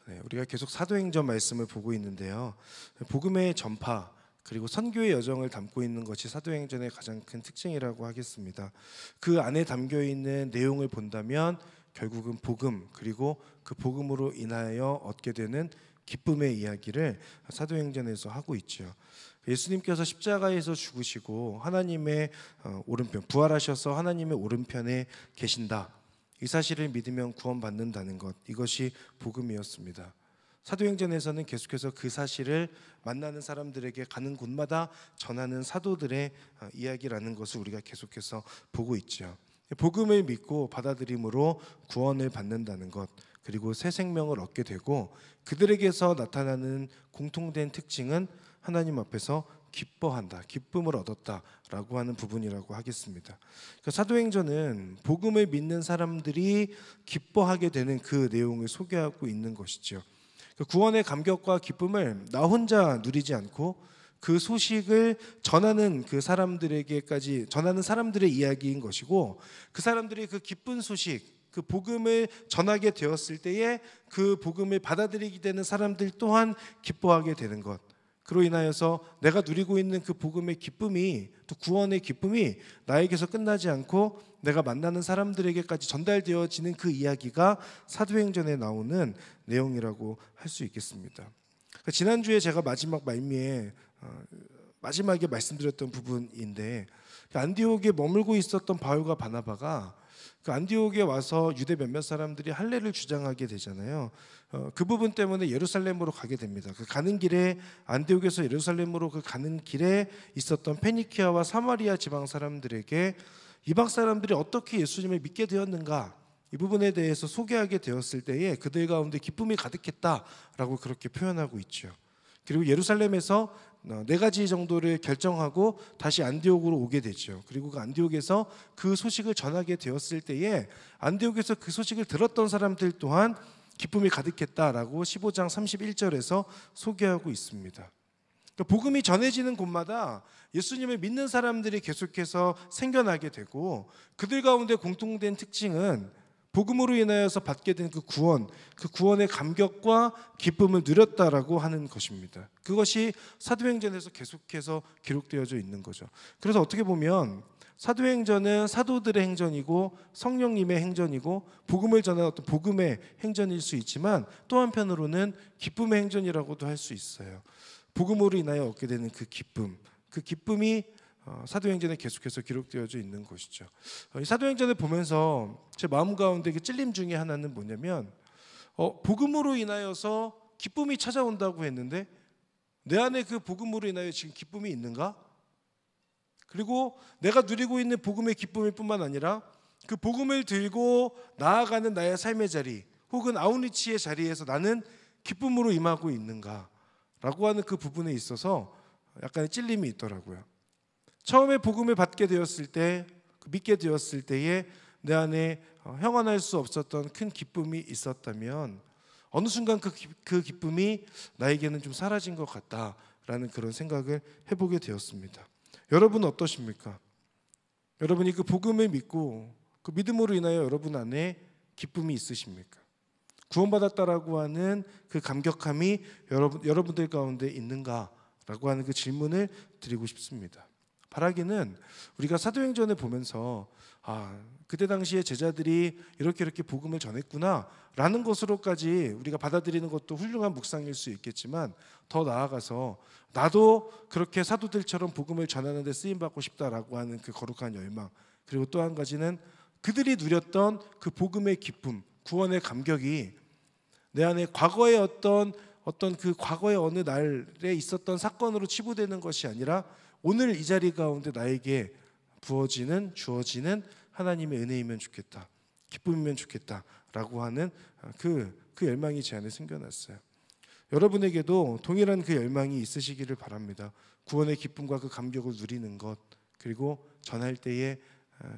네, 우리가 계속 사도행전 말씀을 보고 있는데요. 복음의 전파 그리고 선교의 여정을 담고 있는 것이 사도행전의 가장 큰 특징이라고 하겠습니다. 그 안에 담겨 있는 내용을 본다면 결국은 복음 그리고 그 복음으로 인하여 얻게 되는 기쁨의 이야기를 사도행전에서 하고 있죠. 예수님께서 십자가에서 죽으시고 하나님의 오른편 부활하셔서 하나님의 오른편에 계신다. 이 사실을 믿으면 구원받는다는 것, 이것이 복음이었습니다. 사도행전에서는 계속해서 그 사실을 만나는 사람들에게 가는 곳마다 전하는 사도들의 이야기라는 것을 우리가 계속해서 보고 있죠. 복음을 믿고 받아들임으로 구원을 받는다는 것, 그리고 새 생명을 얻게 되고 그들에게서 나타나는 공통된 특징은 하나님 앞에서 기뻐한다, 기쁨을 얻었다라고 하는 부분이라고 하겠습니다. 그러니까 사도행전은 복음을 믿는 사람들이 기뻐하게 되는 그 내용을 소개하고 있는 것이죠. 구원의 감격과 기쁨을 나 혼자 누리지 않고 그 소식을 전하는 그 사람들에게까지 전하는 사람들의 이야기인 것이고, 그 사람들이 그 기쁜 소식, 그 복음을 전하게 되었을 때에 그 복음을 받아들이게 되는 사람들 또한 기뻐하게 되는 것, 그로 인하여서 내가 누리고 있는 그 복음의 기쁨이, 또 구원의 기쁨이 나에게서 끝나지 않고 내가 만나는 사람들에게까지 전달되어지는 그 이야기가 사도행전에 나오는 내용이라고 할 수 있겠습니다. 지난주에 제가 마지막 말미에 마지막에 말씀드렸던 부분인데, 안디옥에 머물고 있었던 바울과 바나바가 그 안디옥에 와서 유대 몇몇 사람들이 할례를 주장하게 되잖아요. 그 부분 때문에 예루살렘으로 가게 됩니다. 그 가는 길에, 안디옥에서 예루살렘으로 그 가는 길에 있었던 페니키아와 사마리아 지방 사람들에게 이방 사람들이 어떻게 예수님을 믿게 되었는가, 이 부분에 대해서 소개하게 되었을 때에 그들 가운데 기쁨이 가득했다라고 그렇게 표현하고 있죠. 그리고 예루살렘에서 4가지 정도를 결정하고 다시 안디옥으로 오게 되죠. 그리고 그 안디옥에서 그 소식을 전하게 되었을 때에 안디옥에서 그 소식을 들었던 사람들 또한 기쁨이 가득했다라고 15장 31절에서 소개하고 있습니다. 그러니까 복음이 전해지는 곳마다 예수님을 믿는 사람들이 계속해서 생겨나게 되고, 그들 가운데 공통된 특징은 복음으로 인하여서 받게 된 그 구원, 그 구원의 감격과 기쁨을 누렸다라고 하는 것입니다. 그것이 사도행전에서 계속해서 기록되어져 있는 거죠. 그래서 어떻게 보면 사도행전은 사도들의 행전이고 성령님의 행전이고 복음을 전하는 어떤 복음의 행전일 수 있지만, 또 한편으로는 기쁨의 행전이라고도 할 수 있어요. 복음으로 인하여 얻게 되는 그 기쁨, 그 기쁨이 사도행전에 계속해서 기록되어져 있는 것이죠. 이 사도행전을 보면서 제 마음 가운데 그 찔림 중에 하나는 뭐냐면, 복음으로 인하여서 기쁨이 찾아온다고 했는데 내 안에 그 복음으로 인하여 지금 기쁨이 있는가? 그리고 내가 누리고 있는 복음의 기쁨일 뿐만 아니라 그 복음을 들고 나아가는 나의 삶의 자리, 혹은 아웃리치의 자리에서 나는 기쁨으로 임하고 있는가? 라고 하는 그 부분에 있어서 약간의 찔림이 있더라고요. 처음에 복음을 받게 되었을 때, 믿게 되었을 때에 내 안에 형언할 수 없었던 큰 기쁨이 있었다면, 어느 순간 그 기쁨이 나에게는 좀 사라진 것 같다라는 그런 생각을 해보게 되었습니다. 여러분은 어떠십니까? 여러분이 그 복음을 믿고 그 믿음으로 인하여 여러분 안에 기쁨이 있으십니까? 구원받았다라고 하는 그 감격함이 여러분들 가운데 있는가라고 하는 그 질문을 드리고 싶습니다. 바라기는 우리가 사도행전을 보면서 그때 당시에 제자들이 이렇게 복음을 전했구나 라는 것으로까지 우리가 받아들이는 것도 훌륭한 묵상일 수 있겠지만, 더 나아가서 나도 그렇게 사도들처럼 복음을 전하는 데 쓰임받고 싶다라고 하는 그 거룩한 열망, 그리고 또 한 가지는 그들이 누렸던 그 복음의 기쁨, 구원의 감격이 내 안에 과거의 어떤 그 과거의 어느 날에 있었던 사건으로 치부되는 것이 아니라 오늘 이 자리 가운데 나에게 주어지는 하나님의 은혜이면 좋겠다, 기쁨이면 좋겠다라고 하는 그 열망이 제 안에 생겨났어요. 여러분에게도 동일한 그 열망이 있으시기를 바랍니다. 구원의 기쁨과 그 감격을 누리는 것, 그리고 전할 때에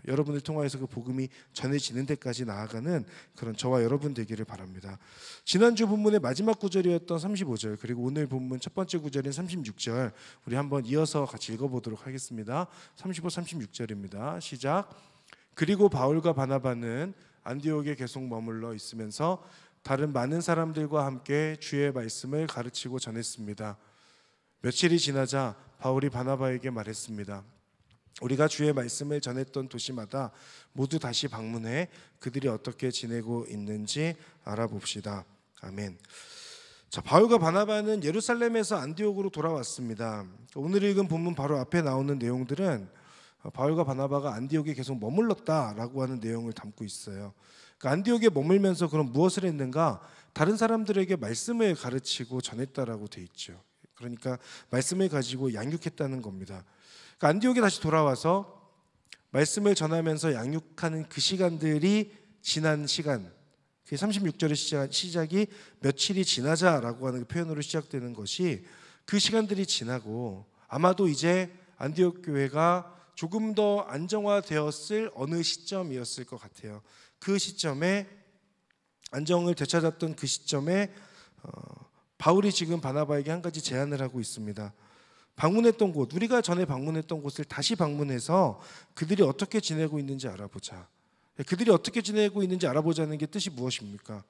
여러분을 통하여서 그 복음이 전해지는 데까지 나아가는 그런 저와 여러분 되기를 바랍니다. 지난주 본문의 마지막 구절이었던 35절, 그리고 오늘 본문 첫 번째 구절인 36절 우리 한번 이어서 같이 읽어보도록 하겠습니다. 35, 36절입니다. 시작. 그리고 바울과 바나바는 안디옥에 계속 머물러 있으면서 다른 많은 사람들과 함께 주의 말씀을 가르치고 전했습니다. 며칠이 지나자 바울이 바나바에게 말했습니다. 우리가 주의 말씀을 전했던 도시마다 모두 다시 방문해 그들이 어떻게 지내고 있는지 알아봅시다. 아멘. 자, 바울과 바나바는 예루살렘에서 안디옥으로 돌아왔습니다. 오늘 읽은 본문 바로 앞에 나오는 내용들은 바울과 바나바가 안디옥에 계속 머물렀다라고 하는 내용을 담고 있어요. 그러니까 안디옥에 머물면서 그럼 무엇을 했는가? 다른 사람들에게 말씀을 가르치고 전했다라고 돼 있죠. 그러니까 말씀을 가지고 양육했다는 겁니다. 그러니까 안디옥에 다시 돌아와서 말씀을 전하면서 양육하는 그 시간들이 지난 시간, 36절의 시작이 며칠이 지나자라고 하는 그 표현으로 시작되는 것이 그 시간들이 지나고 아마도 이제 안디옥 교회가 조금 더 안정화되었을 어느 시점이었을 것 같아요. 그 시점에 안정을 되찾았던 그 시점에 바울이 지금 바나바에게 한 가지 제안을 하고 있습니다. 방문했던 곳, 우리가 전에 방문했던 곳을 다시 방문해서 그들이 어떻게 지내고 있는지 알아보자. 그들이 어떻게 지내고 있는지 알아보자는 게 뜻이 무엇입니까?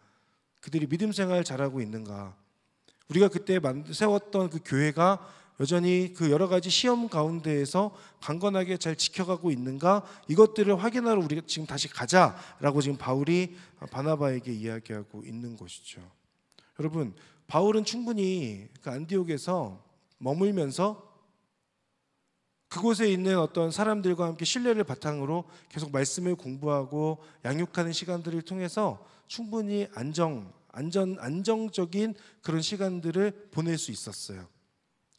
그들이 믿음 생활 잘하고 있는가? 우리가 그때 세웠던 그 교회가 여전히 그 여러 가지 시험 가운데에서 강건하게 잘 지켜가고 있는가? 이것들을 확인하러 우리가 지금 다시 가자라고 지금 바울이 바나바에게 이야기하고 있는 것이죠. 여러분, 바울은 충분히 그 안디옥에서 머물면서 그곳에 있는 어떤 사람들과 함께 신뢰를 바탕으로 계속 말씀을 공부하고 양육하는 시간들을 통해서 충분히 안정적인 그런 시간들을 보낼 수 있었어요.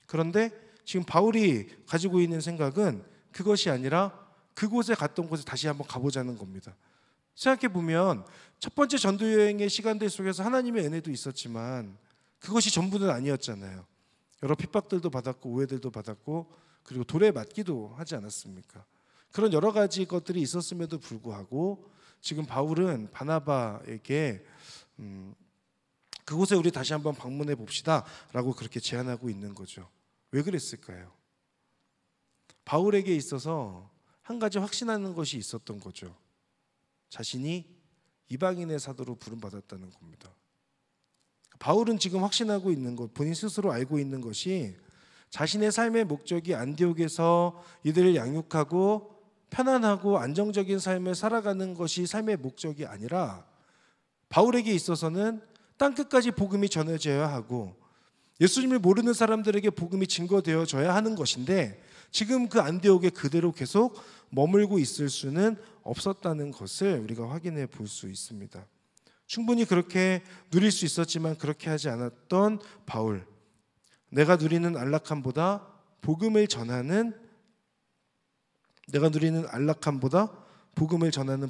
그런데 지금 바울이 가지고 있는 생각은 그것이 아니라 그곳에 갔던 곳에 다시 한번 가보자는 겁니다. 생각해 보면 첫 번째 전도 여행의 시간들 속에서 하나님의 은혜도 있었지만 그것이 전부는 아니었잖아요. 여러 핍박들도 받았고 오해들도 받았고 그리고 돌에 맞기도 하지 않았습니까? 그런 여러 가지 것들이 있었음에도 불구하고 지금 바울은 바나바에게 그곳에 우리 다시 한번 방문해 봅시다 라고 그렇게 제안하고 있는 거죠. 왜 그랬을까요? 바울에게 있어서 한 가지 확신하는 것이 있었던 거죠. 자신이 이방인의 사도로 부름받았다는 겁니다. 바울은 지금 확신하고 있는 것, 본인 스스로 알고 있는 것이 자신의 삶의 목적이 안디옥에서 이들을 양육하고 편안하고 안정적인 삶을 살아가는 것이 삶의 목적이 아니라 바울에게 있어서는 땅끝까지 복음이 전해져야 하고 예수님을 모르는 사람들에게 복음이 증거되어져야 하는 것인데 지금 그 안디옥에 그대로 계속 머물고 있을 수는 없었다는 것을 우리가 확인해 볼 수 있습니다. 충분히 그렇게 누릴 수 있었지만 그렇게 하지 않았던 바울. 내가 누리는 안락함보다 복음을 전하는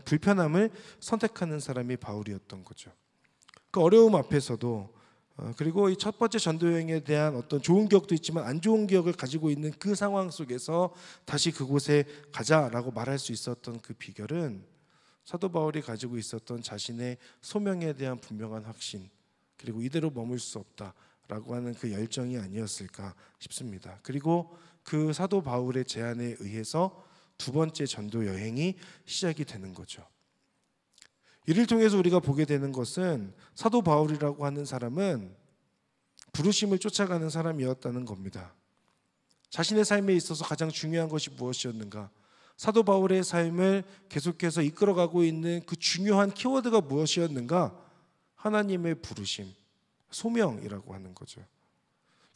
불편함을 선택하는 사람이 바울이었던 거죠. 그 어려움 앞에서도 그리고 이 첫 번째 전도 여행에 대한 어떤 좋은 기억도 있지만 안 좋은 기억을 가지고 있는 그 상황 속에서 다시 그곳에 가자라고 말할 수 있었던 그 비결은 사도 바울이 가지고 있었던 자신의 소명에 대한 분명한 확신, 그리고 이대로 머물 수 없다라고 하는 그 열정이 아니었을까 싶습니다. 그리고 그 사도 바울의 제안에 의해서 두 번째 전도 여행이 시작이 되는 거죠. 이를 통해서 우리가 보게 되는 것은 사도 바울이라고 하는 사람은 부르심을 쫓아가는 사람이었다는 겁니다. 자신의 삶에 있어서 가장 중요한 것이 무엇이었는가? 사도 바울의 삶을 계속해서 이끌어가고 있는 그 중요한 키워드가 무엇이었는가? 하나님의 부르심, 소명이라고 하는 거죠.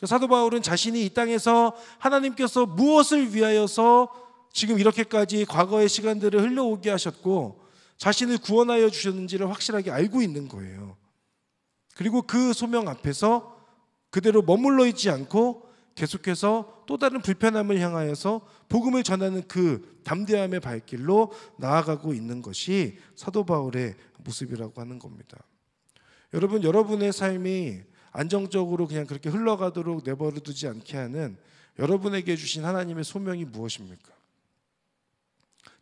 사도 바울은 자신이 이 땅에서 하나님께서 무엇을 위하여서 지금 이렇게까지 과거의 시간들을 흘러오게 하셨고 자신을 구원하여 주셨는지를 확실하게 알고 있는 거예요. 그리고 그 소명 앞에서 그대로 머물러 있지 않고 계속해서 또 다른 불편함을 향하여서 복음을 전하는 그 담대함의 발길로 나아가고 있는 것이 사도 바울의 모습이라고 하는 겁니다. 여러분, 여러분의 삶이 안정적으로 그냥 그렇게 흘러가도록 내버려 두지 않게 하는 여러분에게 주신 하나님의 소명이 무엇입니까?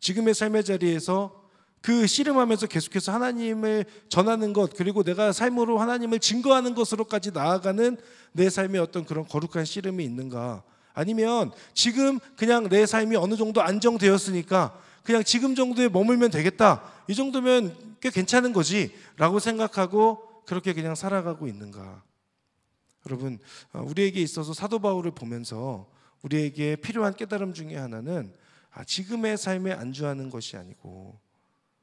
지금의 삶의 자리에서 그 씨름하면서 계속해서 하나님을 전하는 것, 그리고 내가 삶으로 하나님을 증거하는 것으로까지 나아가는 내 삶의 어떤 그런 거룩한 씨름이 있는가? 아니면 지금 그냥 내 삶이 어느 정도 안정되었으니까 그냥 지금 정도에 머물면 되겠다, 이 정도면 꽤 괜찮은 거지 라고 생각하고 그렇게 그냥 살아가고 있는가? 여러분, 우리에게 있어서 사도 바울을 보면서 우리에게 필요한 깨달음 중에 하나는 지금의 삶에 안주하는 것이 아니고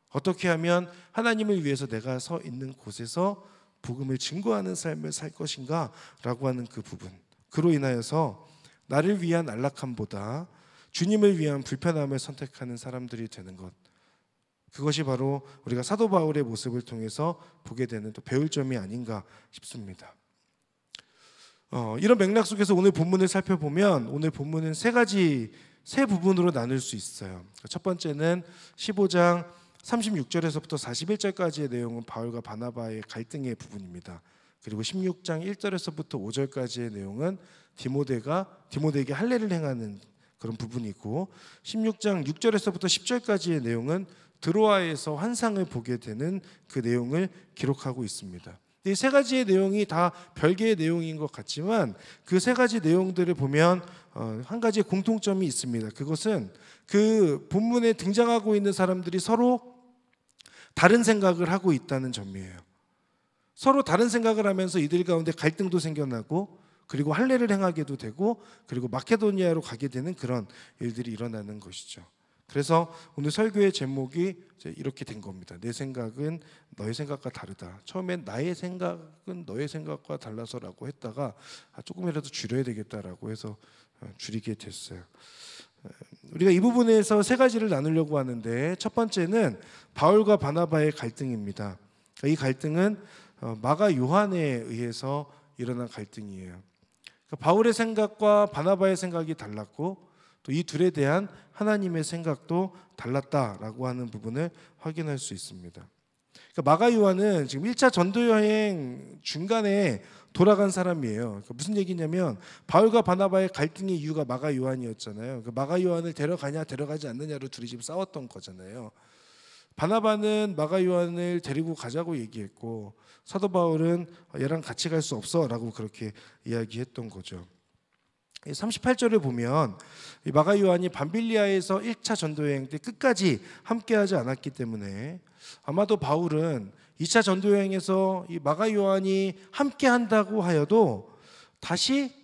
어떻게 하면 하나님을 위해서 내가 서 있는 곳에서 복음을 증거하는 삶을 살 것인가 라고 하는 그 부분, 그로 인하여서 나를 위한 안락함보다 주님을 위한 불편함을 선택하는 사람들이 되는 것, 그것이 바로 우리가 사도 바울의 모습을 통해서 보게 되는 또 배울 점이 아닌가 싶습니다. 이런 맥락 속에서 오늘 본문을 살펴보면 오늘 본문은 세 부분으로 나눌 수 있어요. 첫 번째는 15장 36절에서부터 41절까지의 내용은 바울과 바나바의 갈등의 부분입니다. 그리고 16장 1절에서부터 5절까지의 내용은 디모데에게 할례를 행하는 그런 부분이고, 16장 6절에서부터 10절까지의 내용은 드로아에서 환상을 보게 되는 그 내용을 기록하고 있습니다. 이 세 가지의 내용이 다 별개의 내용인 것 같지만 그 세 가지 내용들을 보면 한 가지 공통점이 있습니다. 그것은 그 본문에 등장하고 있는 사람들이 서로 다른 생각을 하고 있다는 점이에요. 서로 다른 생각을 하면서 이들 가운데 갈등도 생겨나고, 그리고 할례를 행하게도 되고, 그리고 마케도니아로 가게 되는 그런 일들이 일어나는 것이죠. 그래서 오늘 설교의 제목이 이렇게 된 겁니다. 내 생각은 너의 생각과 다르다. 처음엔 나의 생각은 너의 생각과 달라서라고 했다가 조금이라도 줄여야 되겠다라고 해서 줄이게 됐어요. 우리가 이 부분에서 세 가지를 나누려고 하는데, 첫 번째는 바울과 바나바의 갈등입니다. 이 갈등은 마가 요한에 의해서 일어난 갈등이에요. 바울의 생각과 바나바의 생각이 달랐고, 또 이 둘에 대한 하나님의 생각도 달랐다라고 하는 부분을 확인할 수 있습니다. 마가 요한은 지금 1차 전도 여행 중간에 돌아간 사람이에요. 무슨 얘기냐면 바울과 바나바의 갈등의 이유가 마가 요한이었잖아요. 마가 요한을 데려가냐 데려가지 않느냐로 둘이 지금 싸웠던 거잖아요. 바나바는 마가 요한을 데리고 가자고 얘기했고, 사도 바울은 얘랑 같이 갈 수 없어라고 그렇게 이야기했던 거죠. 38절을 보면 마가 요한이 밤빌리아에서 1차 전도여행 때 끝까지 함께하지 않았기 때문에 아마도 바울은 2차 전도여행에서 이 마가 요한이 함께한다고 하여도 다시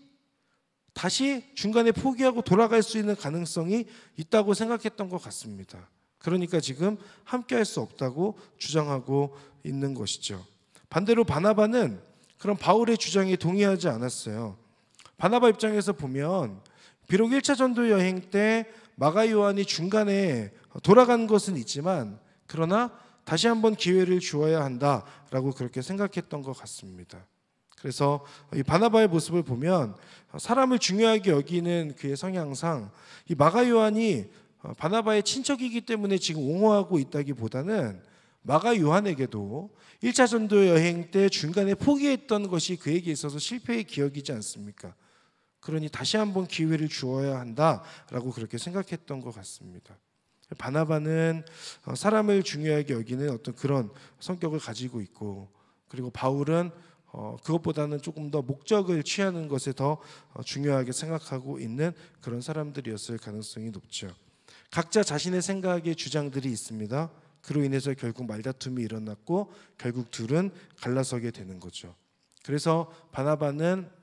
중간에 포기하고 돌아갈 수 있는 가능성이 있다고 생각했던 것 같습니다. 그러니까 지금 함께할 수 없다고 주장하고 있는 것이죠. 반대로 바나바는 그런 바울의 주장에 동의하지 않았어요. 바나바 입장에서 보면 비록 1차 전도 여행 때 마가 요한이 중간에 돌아간 것은 있지만, 그러나 다시 한번 기회를 주어야 한다라고 그렇게 생각했던 것 같습니다. 그래서 이 바나바의 모습을 보면 사람을 중요하게 여기는 그의 성향상 이 마가 요한이 바나바의 친척이기 때문에 지금 옹호하고 있다기보다는 마가 요한에게도 1차 전도 여행 때 중간에 포기했던 것이 그에게 있어서 실패의 기억이지 않습니까? 그러니 다시 한번 기회를 주어야 한다라고 그렇게 생각했던 것 같습니다. 바나바는 사람을 중요하게 여기는 어떤 그런 성격을 가지고 있고, 그리고 바울은 그것보다는 조금 더 목적을 취하는 것에 더 중요하게 생각하고 있는 그런 사람들이었을 가능성이 높죠. 각자 자신의 생각의 주장들이 있습니다. 그로 인해서 결국 말다툼이 일어났고 결국 둘은 갈라서게 되는 거죠. 그래서 바나바는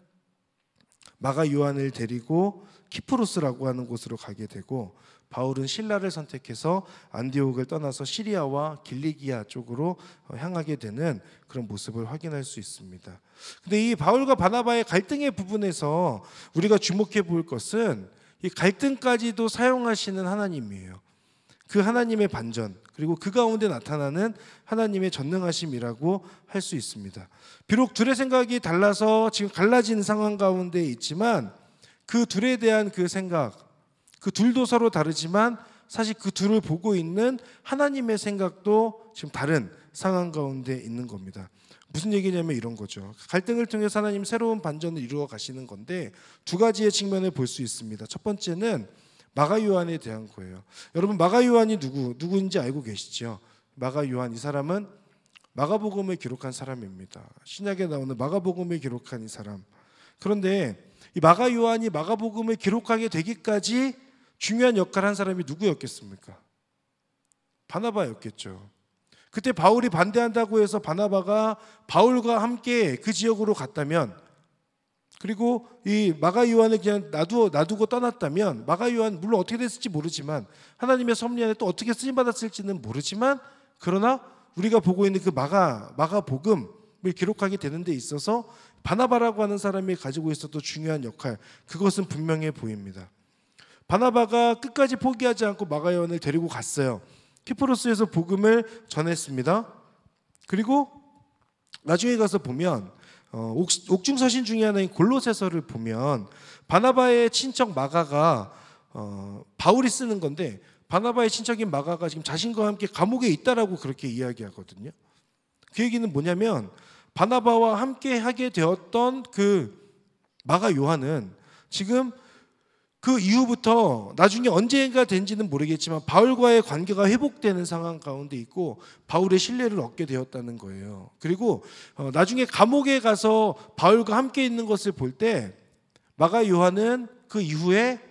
마가 요한을 데리고 키프로스라고 하는 곳으로 가게 되고, 바울은 실라를 선택해서 안디옥을 떠나서 시리아와 길리기아 쪽으로 향하게 되는 그런 모습을 확인할 수 있습니다. 근데 이 바울과 바나바의 갈등의 부분에서 우리가 주목해 볼 것은 이 갈등까지도 사용하시는 하나님이에요. 그 하나님의 반전, 그리고 그 가운데 나타나는 하나님의 전능하심이라고 할 수 있습니다. 비록 둘의 생각이 달라서 지금 갈라진 상황 가운데 있지만 그 둘에 대한 그 생각, 그 둘도 서로 다르지만 사실 그 둘을 보고 있는 하나님의 생각도 지금 다른 상황 가운데 있는 겁니다. 무슨 얘기냐면 이런 거죠. 갈등을 통해서 하나님 새로운 반전을 이루어 가시는 건데 두 가지의 측면을 볼 수 있습니다. 첫 번째는 마가 요한에 대한 거예요. 여러분, 마가 요한이 누구인지 알고 계시죠? 마가 요한, 이 사람은 마가복음을 기록한 사람입니다. 신약에 나오는 마가복음을 기록한 이 사람. 그런데 이 마가 요한이 마가복음을 기록하게 되기까지 중요한 역할을 한 사람이 누구였겠습니까? 바나바였겠죠. 그때 바울이 반대한다고 해서 바나바가 바울과 함께 그 지역으로 갔다면, 그리고 이 마가 요한을 그냥 놔두고 떠났다면, 마가 요한 물론 어떻게 됐을지 모르지만, 하나님의 섭리 안에 또 어떻게 쓰임 받았을지는 모르지만, 그러나 우리가 보고 있는 그 마가복음을 기록하게 되는 데 있어서 바나바라고 하는 사람이 가지고 있었던 중요한 역할, 그것은 분명해 보입니다. 바나바가 끝까지 포기하지 않고 마가 요한을 데리고 갔어요. 키프로스에서 복음을 전했습니다. 그리고 나중에 가서 보면 옥중서신 중에 하나인 골로새서를 보면 바나바의 친척 마가가 바울이 쓰는 건데, 바나바의 친척인 마가가 지금 자신과 함께 감옥에 있다라고 그렇게 이야기하거든요. 그 얘기는 뭐냐면, 바나바와 함께 하게 되었던 그 마가 요한은 지금 그 이후부터 나중에 언젠가 된지는 모르겠지만 바울과의 관계가 회복되는 상황 가운데 있고 바울의 신뢰를 얻게 되었다는 거예요. 그리고 나중에 감옥에 가서 바울과 함께 있는 것을 볼 때 마가 요한은 그 이후에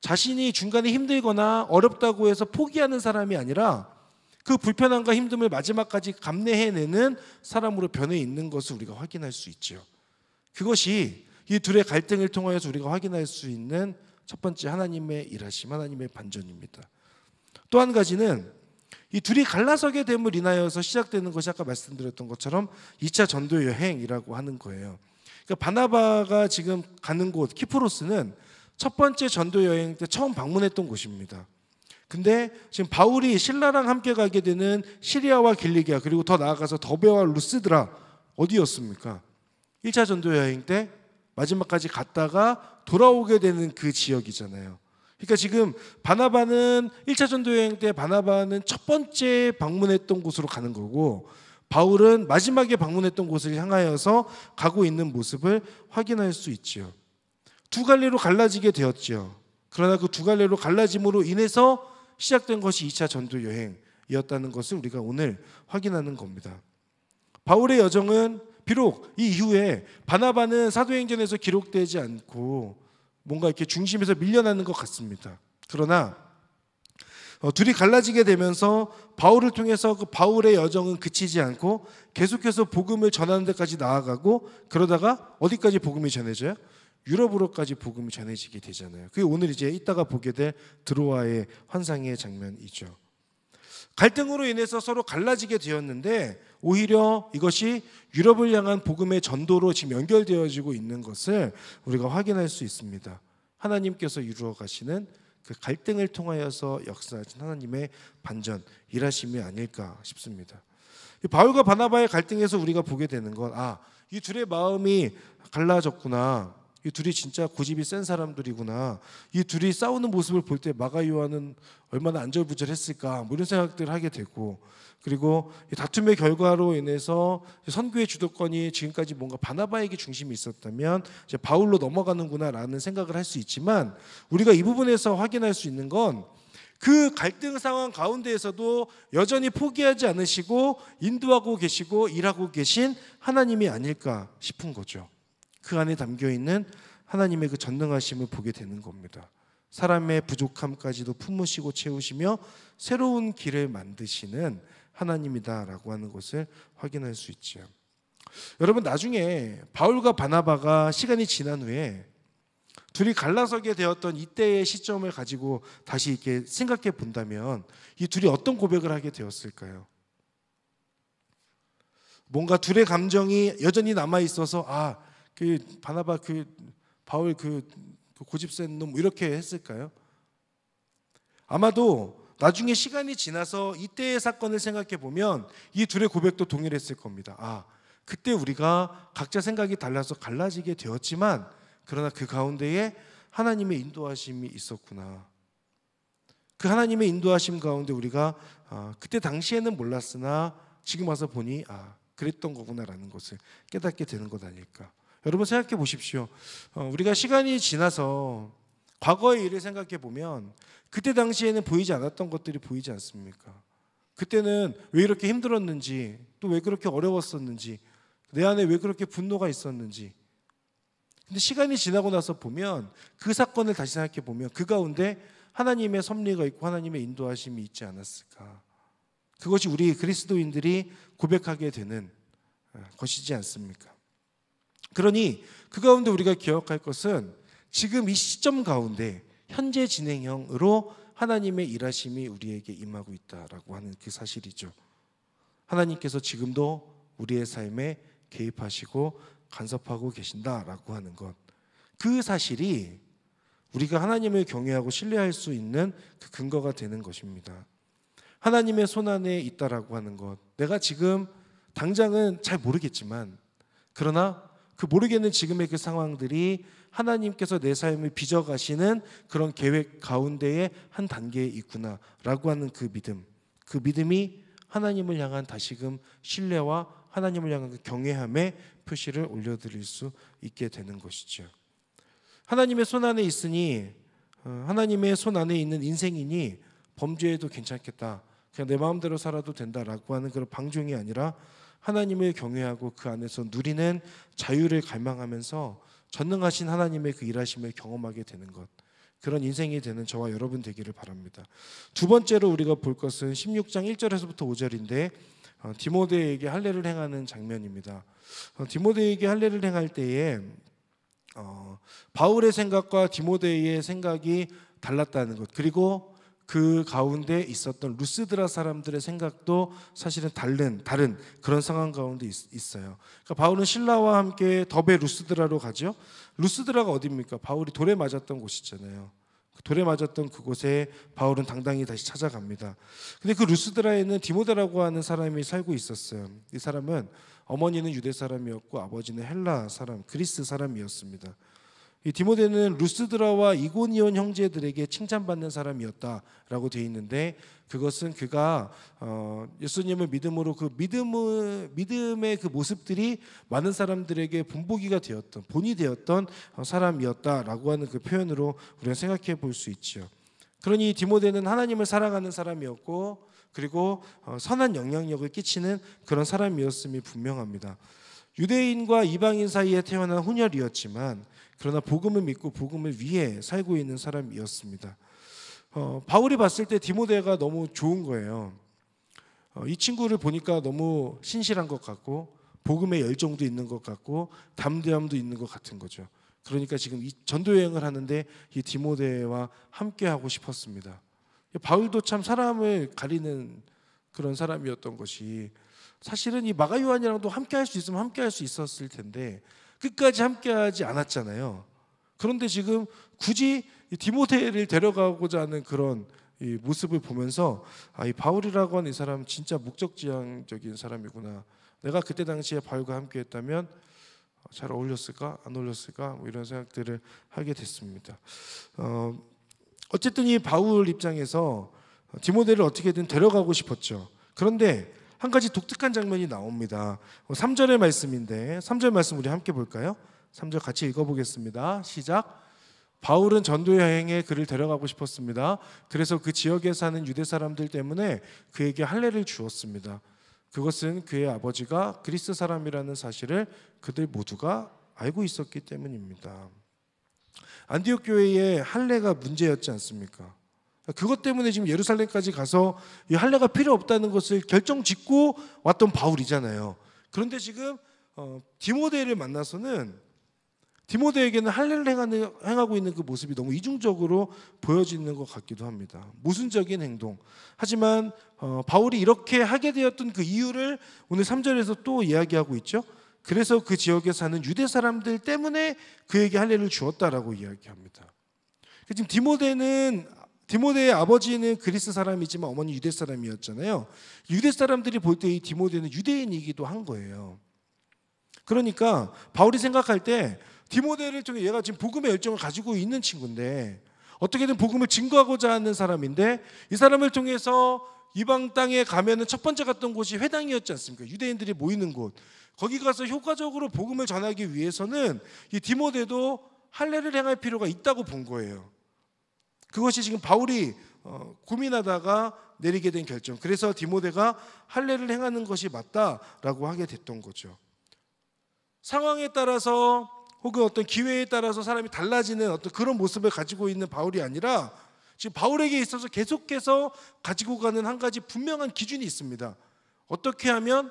자신이 중간에 힘들거나 어렵다고 해서 포기하는 사람이 아니라 그 불편함과 힘듦을 마지막까지 감내해내는 사람으로 변해 있는 것을 우리가 확인할 수 있죠. 그것이 이 둘의 갈등을 통하여서 우리가 확인할 수 있는 첫 번째 하나님의 일하심, 하나님의 반전입니다. 또 한 가지는 이 둘이 갈라서게 됨을 인하여서 시작되는 것이 아까 말씀드렸던 것처럼 2차 전도 여행이라고 하는 거예요. 그러니까 바나바가 지금 가는 곳 키프로스는 첫 번째 전도 여행 때 처음 방문했던 곳입니다. 근데 지금 바울이 신라랑 함께 가게 되는 시리아와 길리기아, 그리고 더 나아가서 더베와 루스드라, 어디였습니까? 1차 전도 여행 때 마지막까지 갔다가 돌아오게 되는 그 지역이잖아요. 그러니까 지금 바나바는 1차 전도 여행 때 바나바는 첫 번째 방문했던 곳으로 가는 거고, 바울은 마지막에 방문했던 곳을 향하여서 가고 있는 모습을 확인할 수 있죠. 두 갈래로 갈라지게 되었죠. 그러나 그 두 갈래로 갈라짐으로 인해서 시작된 것이 2차 전도 여행이었다는 것을 우리가 오늘 확인하는 겁니다. 바울의 여정은 비록 이 이후에 바나바는 사도행전에서 기록되지 않고 뭔가 이렇게 중심에서 밀려나는 것 같습니다. 그러나 둘이 갈라지게 되면서 바울을 통해서 그 바울의 여정은 그치지 않고 계속해서 복음을 전하는 데까지 나아가고, 그러다가 어디까지 복음이 전해져요? 유럽으로까지 복음이 전해지게 되잖아요. 그게 오늘 이제 이따가 보게 될 드로아의 환상의 장면이죠. 갈등으로 인해서 서로 갈라지게 되었는데 오히려 이것이 유럽을 향한 복음의 전도로 지금 연결되어지고 있는 것을 우리가 확인할 수 있습니다. 하나님께서 이루어 가시는 그 갈등을 통하여서 역사하신 하나님의 반전, 일하심이 아닐까 싶습니다. 바울과 바나바의 갈등에서 우리가 보게 되는 건, 이 둘의 마음이 갈라졌구나, 이 둘이 진짜 고집이 센 사람들이구나, 이 둘이 싸우는 모습을 볼 때 마가 요한은 얼마나 안절부절했을까, 뭐 이런 생각들을 하게 되고, 그리고 이 다툼의 결과로 인해서 선교의 주도권이 지금까지 뭔가 바나바에게 중심이 있었다면 이제 바울로 넘어가는구나라는 생각을 할 수 있지만, 우리가 이 부분에서 확인할 수 있는 건 그 갈등 상황 가운데에서도 여전히 포기하지 않으시고 인도하고 계시고 일하고 계신 하나님이 아닐까 싶은 거죠. 그 안에 담겨있는 하나님의 그 전능하심을 보게 되는 겁니다. 사람의 부족함까지도 품으시고 채우시며 새로운 길을 만드시는 하나님이다라고 하는 것을 확인할 수 있죠. 여러분, 나중에 바울과 바나바가 시간이 지난 후에 둘이 갈라서게 되었던 이때의 시점을 가지고 다시 이렇게 생각해 본다면 이 둘이 어떤 고백을 하게 되었을까요? 뭔가 둘의 감정이 여전히 남아 있어서 그 바나바 그 바울 그 고집 센 놈 이렇게 했을까요? 아마도 나중에 시간이 지나서 이때의 사건을 생각해 보면 이 둘의 고백도 동일했을 겁니다. 그때 우리가 각자 생각이 달라서 갈라지게 되었지만 그러나 그 가운데에 하나님의 인도하심이 있었구나. 그 하나님의 인도하심 가운데 우리가 그때 당시에는 몰랐으나 지금 와서 보니 그랬던 거구나라는 것을 깨닫게 되는 것 아닐까. 여러분 생각해 보십시오. 우리가 시간이 지나서 과거의 일을 생각해 보면 그때 당시에는 보이지 않았던 것들이 보이지 않습니까? 그때는 왜 이렇게 힘들었는지, 또 왜 그렇게 어려웠었는지, 내 안에 왜 그렇게 분노가 있었는지. 근데 시간이 지나고 나서 보면 그 사건을 다시 생각해 보면 그 가운데 하나님의 섭리가 있고 하나님의 인도하심이 있지 않았을까. 그것이 우리 그리스도인들이 고백하게 되는 것이지 않습니까? 그러니 그 가운데 우리가 기억할 것은 지금 이 시점 가운데 현재 진행형으로 하나님의 일하심이 우리에게 임하고 있다라고 하는 그 사실이죠. 하나님께서 지금도 우리의 삶에 개입하시고 간섭하고 계신다라고 하는 것, 그 사실이 우리가 하나님을 경외하고 신뢰할 수 있는 그 근거가 되는 것입니다. 하나님의 손안에 있다라고 하는 것, 내가 지금 당장은 잘 모르겠지만 그러나 그 모르겠는 지금의 그 상황들이 하나님께서 내 삶을 빚어가시는 그런 계획 가운데의 한 단계에 있구나라고 하는 그 믿음, 그 믿음이 하나님을 향한 다시금 신뢰와 하나님을 향한 그 경외함의 표시를 올려드릴 수 있게 되는 것이죠. 하나님의 손 안에 있으니, 하나님의 손 안에 있는 인생이니 범죄해도 괜찮겠다, 그냥 내 마음대로 살아도 된다라고 하는 그런 방종이 아니라 하나님을 경외하고 그 안에서 누리는 자유를 갈망하면서 전능하신 하나님의 그 일하심을 경험하게 되는 것, 그런 인생이 되는 저와 여러분 되기를 바랍니다. 두 번째로 우리가 볼 것은 16장 1절에서부터 5절인데 디모데에게 할례를 행하는 장면입니다. 디모데에게 할례를 행할 때에 바울의 생각과 디모데의 생각이 달랐다는 것, 그리고 그 가운데 있었던 루스드라 사람들의 생각도 사실은 다른 그런 상황 가운데 있어요. 그러니까 바울은 신라와 함께 더베 루스드라로 가죠. 루스드라가 어디입니까? 바울이 돌에 맞았던 곳이잖아요. 돌에 맞았던 그곳에 바울은 당당히 다시 찾아갑니다. 근데 그 루스드라에는 디모데라고 하는 사람이 살고 있었어요. 이 사람은 어머니는 유대 사람이었고 아버지는 헬라 사람, 그리스 사람이었습니다. 이 디모데는 루스드라와 이고니온 형제들에게 칭찬받는 사람이었다라고 되어 있는데, 그것은 그가 예수님을 믿음으로 그 믿음의 그 모습들이 많은 사람들에게 본보기가 되었던, 본이 되었던 사람이었다라고 하는 그 표현으로 우리가 생각해 볼 수 있죠. 그러니 디모데는 하나님을 사랑하는 사람이었고, 그리고 선한 영향력을 끼치는 그런 사람이었음이 분명합니다. 유대인과 이방인 사이에 태어난 혼혈이었지만 그러나 복음을 믿고 복음을 위해 살고 있는 사람이었습니다. 바울이 봤을 때 디모데가 너무 좋은 거예요. 이 친구를 보니까 너무 신실한 것 같고 복음의 열정도 있는 것 같고 담대함도 있는 것 같은 거죠. 그러니까 지금 이 전도 여행을 하는데 이 디모데와 함께 하고 싶었습니다. 바울도 참 사람을 가리는 그런 사람이었던 것이, 사실은 이 마가 요한이랑도 함께 할 수 있으면 함께 할 수 있었을 텐데 끝까지 함께하지 않았잖아요. 그런데 지금 굳이 디모데를 데려가고자 하는 그런 이 모습을 보면서 이 바울이라고 하는 이 사람은 진짜 목적지향적인 사람이구나. 내가 그때 당시에 바울과 함께했다면 잘 어울렸을까? 안 어울렸을까? 뭐 이런 생각들을 하게 됐습니다. 어쨌든 이 바울 입장에서 디모데를 어떻게든 데려가고 싶었죠. 그런데 한 가지 독특한 장면이 나옵니다. 3절의 말씀인데 3절 말씀 우리 함께 볼까요? 3절 같이 읽어보겠습니다. 시작. 바울은 전도 여행에 그를 데려가고 싶었습니다. 그래서 그 지역에 사는 유대 사람들 때문에 그에게 할례를 주었습니다. 그것은 그의 아버지가 그리스 사람이라는 사실을 그들 모두가 알고 있었기 때문입니다. 안디옥 교회의 할례가 문제였지 않습니까? 그것 때문에 지금 예루살렘까지 가서 이 할례가 필요 없다는 것을 결정짓고 왔던 바울이잖아요. 그런데 지금 디모데를 만나서는 디모데에게는 할례를 행하고 있는 그 모습이 너무 이중적으로 보여지는 것 같기도 합니다. 모순적인 행동. 하지만 바울이 이렇게 하게 되었던 그 이유를 오늘 3절에서 또 이야기하고 있죠. 그래서 그 지역에 사는 유대 사람들 때문에 그에게 할례를 주었다라고 이야기합니다. 지금 디모데의 아버지는 그리스 사람이지만 어머니 유대 사람이었잖아요. 유대 사람들이 볼 때 이 디모데는 유대인이기도 한 거예요. 그러니까 바울이 생각할 때 디모데를 통해 얘가 지금 복음의 열정을 가지고 있는 친구인데 어떻게든 복음을 증거하고자 하는 사람인데 이 사람을 통해서 이방 땅에 가면은 첫 번째 갔던 곳이 회당이었지 않습니까? 유대인들이 모이는 곳. 거기 가서 효과적으로 복음을 전하기 위해서는 이 디모데도 할례를 행할 필요가 있다고 본 거예요. 그것이 지금 바울이 고민하다가 내리게 된 결정. 그래서 디모데가 할례를 행하는 것이 맞다라고 하게 됐던 거죠. 상황에 따라서 혹은 어떤 기회에 따라서 사람이 달라지는 어떤 그런 모습을 가지고 있는 바울이 아니라 지금 바울에게 있어서 계속해서 가지고 가는 한 가지 분명한 기준이 있습니다. 어떻게 하면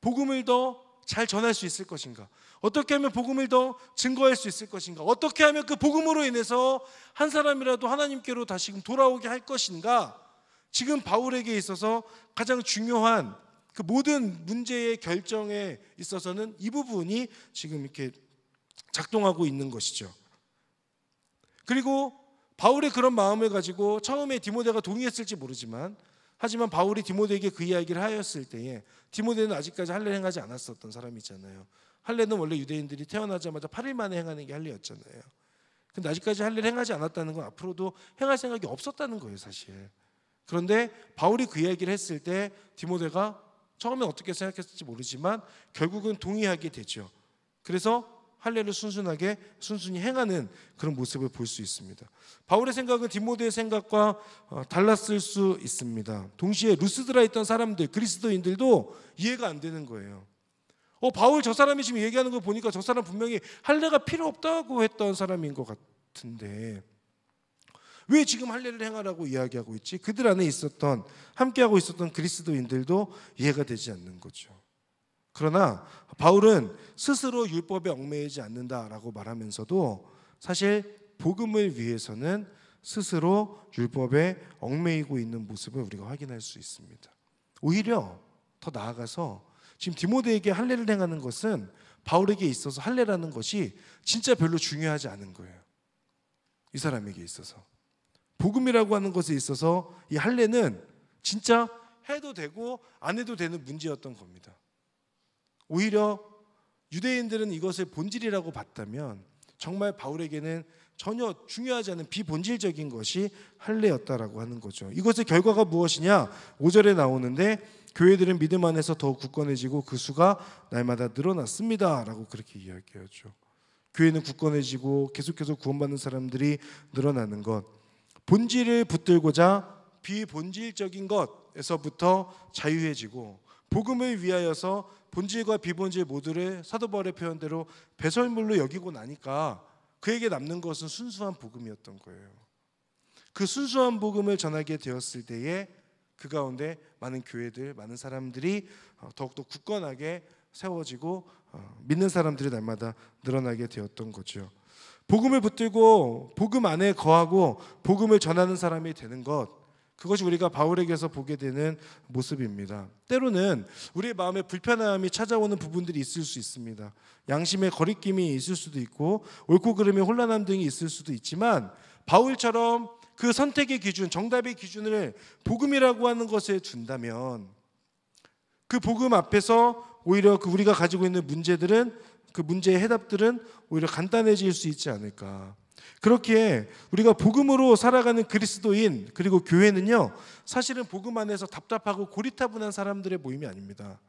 복음을 더 잘 전할 수 있을 것인가? 어떻게 하면 복음을 더 증거할 수 있을 것인가? 어떻게 하면 그 복음으로 인해서 한 사람이라도 하나님께로 다시금 돌아오게 할 것인가? 지금 바울에게 있어서 가장 중요한 그 모든 문제의 결정에 있어서는 이 부분이 지금 이렇게 작동하고 있는 것이죠. 그리고 바울의 그런 마음을 가지고 처음에 디모데가 동의했을지 모르지만, 하지만 바울이 디모데에게 그 이야기를 하였을 때에 디모데는 아직까지 할례를 행하지 않았었던 사람이잖아요. 할례는 원래 유대인들이 태어나자마자 8일 만에 행하는 게 할례였잖아요. 근데 아직까지 할례를 행하지 않았다는 건 앞으로도 행할 생각이 없었다는 거예요, 사실. 그런데 바울이 그 이야기를 했을 때 디모데가 처음에 어떻게 생각했을지 모르지만 결국은 동의하게 되죠. 그래서 할례를 순순히 행하는 그런 모습을 볼 수 있습니다. 바울의 생각은 디모데의 생각과 달랐을 수 있습니다. 동시에 루스드라에 있던 사람들, 그리스도인들도 이해가 안 되는 거예요. 바울 저 사람이 지금 얘기하는 거 보니까 저 사람 분명히 할례가 필요 없다고 했던 사람인 것 같은데 왜 지금 할례를 행하라고 이야기하고 있지? 그들 안에 있었던, 함께하고 있었던 그리스도인들도 이해가 되지 않는 거죠. 그러나 바울은 스스로 율법에 얽매이지 않는다라고 말하면서도 사실 복음을 위해서는 스스로 율법에 얽매이고 있는 모습을 우리가 확인할 수 있습니다. 오히려 더 나아가서 지금 디모데에게 할례를 행하는 것은 바울에게 있어서 할례라는 것이 진짜 별로 중요하지 않은 거예요. 이 사람에게 있어서 복음이라고 하는 것에 있어서 이 할례는 진짜 해도 되고 안 해도 되는 문제였던 겁니다. 오히려 유대인들은 이것을 본질이라고 봤다면 정말 바울에게는 전혀 중요하지 않은 비본질적인 것이 할례였다라고 하는 거죠. 이것의 결과가 무엇이냐? 5절에 나오는데 교회들은 믿음 안에서 더욱 굳건해지고 그 수가 날마다 늘어났습니다 라고 그렇게 이야기하죠. 교회는 굳건해지고 계속해서 구원받는 사람들이 늘어나는 것, 본질을 붙들고자 비본질적인 것에서부터 자유해지고 복음을 위하여서 본질과 비본질 모두를 사도 바울의 표현대로 배설물로 여기고 나니까 그에게 남는 것은 순수한 복음이었던 거예요. 그 순수한 복음을 전하게 되었을 때에 그 가운데 많은 교회들, 많은 사람들이 더욱더 굳건하게 세워지고 믿는 사람들이 날마다 늘어나게 되었던 거죠. 복음을 붙들고 복음 안에 거하고 복음을 전하는 사람이 되는 것, 그것이 우리가 바울에게서 보게 되는 모습입니다. 때로는 우리의 마음에 불편함이 찾아오는 부분들이 있을 수 있습니다. 양심의 거리낌이 있을 수도 있고 옳고 그름의 혼란함 등이 있을 수도 있지만 바울처럼 그 선택의 기준, 정답의 기준을 복음이라고 하는 것에 둔다면 그 복음 앞에서 오히려 그 우리가 가지고 있는 문제들은, 그 문제의 해답들은 오히려 간단해질 수 있지 않을까. 그렇기에 우리가 복음으로 살아가는 그리스도인 그리고 교회는요, 사실은 복음 안에서 답답하고 고리타분한 사람들의 모임이 아닙니다.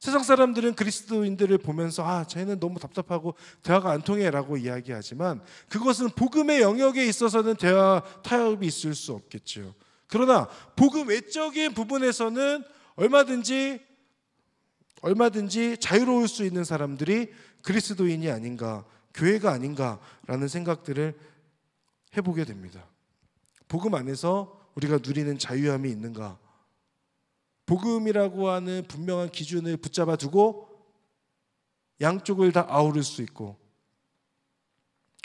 세상 사람들은 그리스도인들을 보면서 쟤는 너무 답답하고 대화가 안 통해 라고 이야기하지만 그것은 복음의 영역에 있어서는 대화 타협이 있을 수 없겠죠. 그러나 복음 외적인 부분에서는 얼마든지 자유로울 수 있는 사람들이 그리스도인이 아닌가, 교회가 아닌가라는 생각들을 해보게 됩니다. 복음 안에서 우리가 누리는 자유함이 있는가? 복음이라고 하는 분명한 기준을 붙잡아 두고 양쪽을 다 아우를 수 있고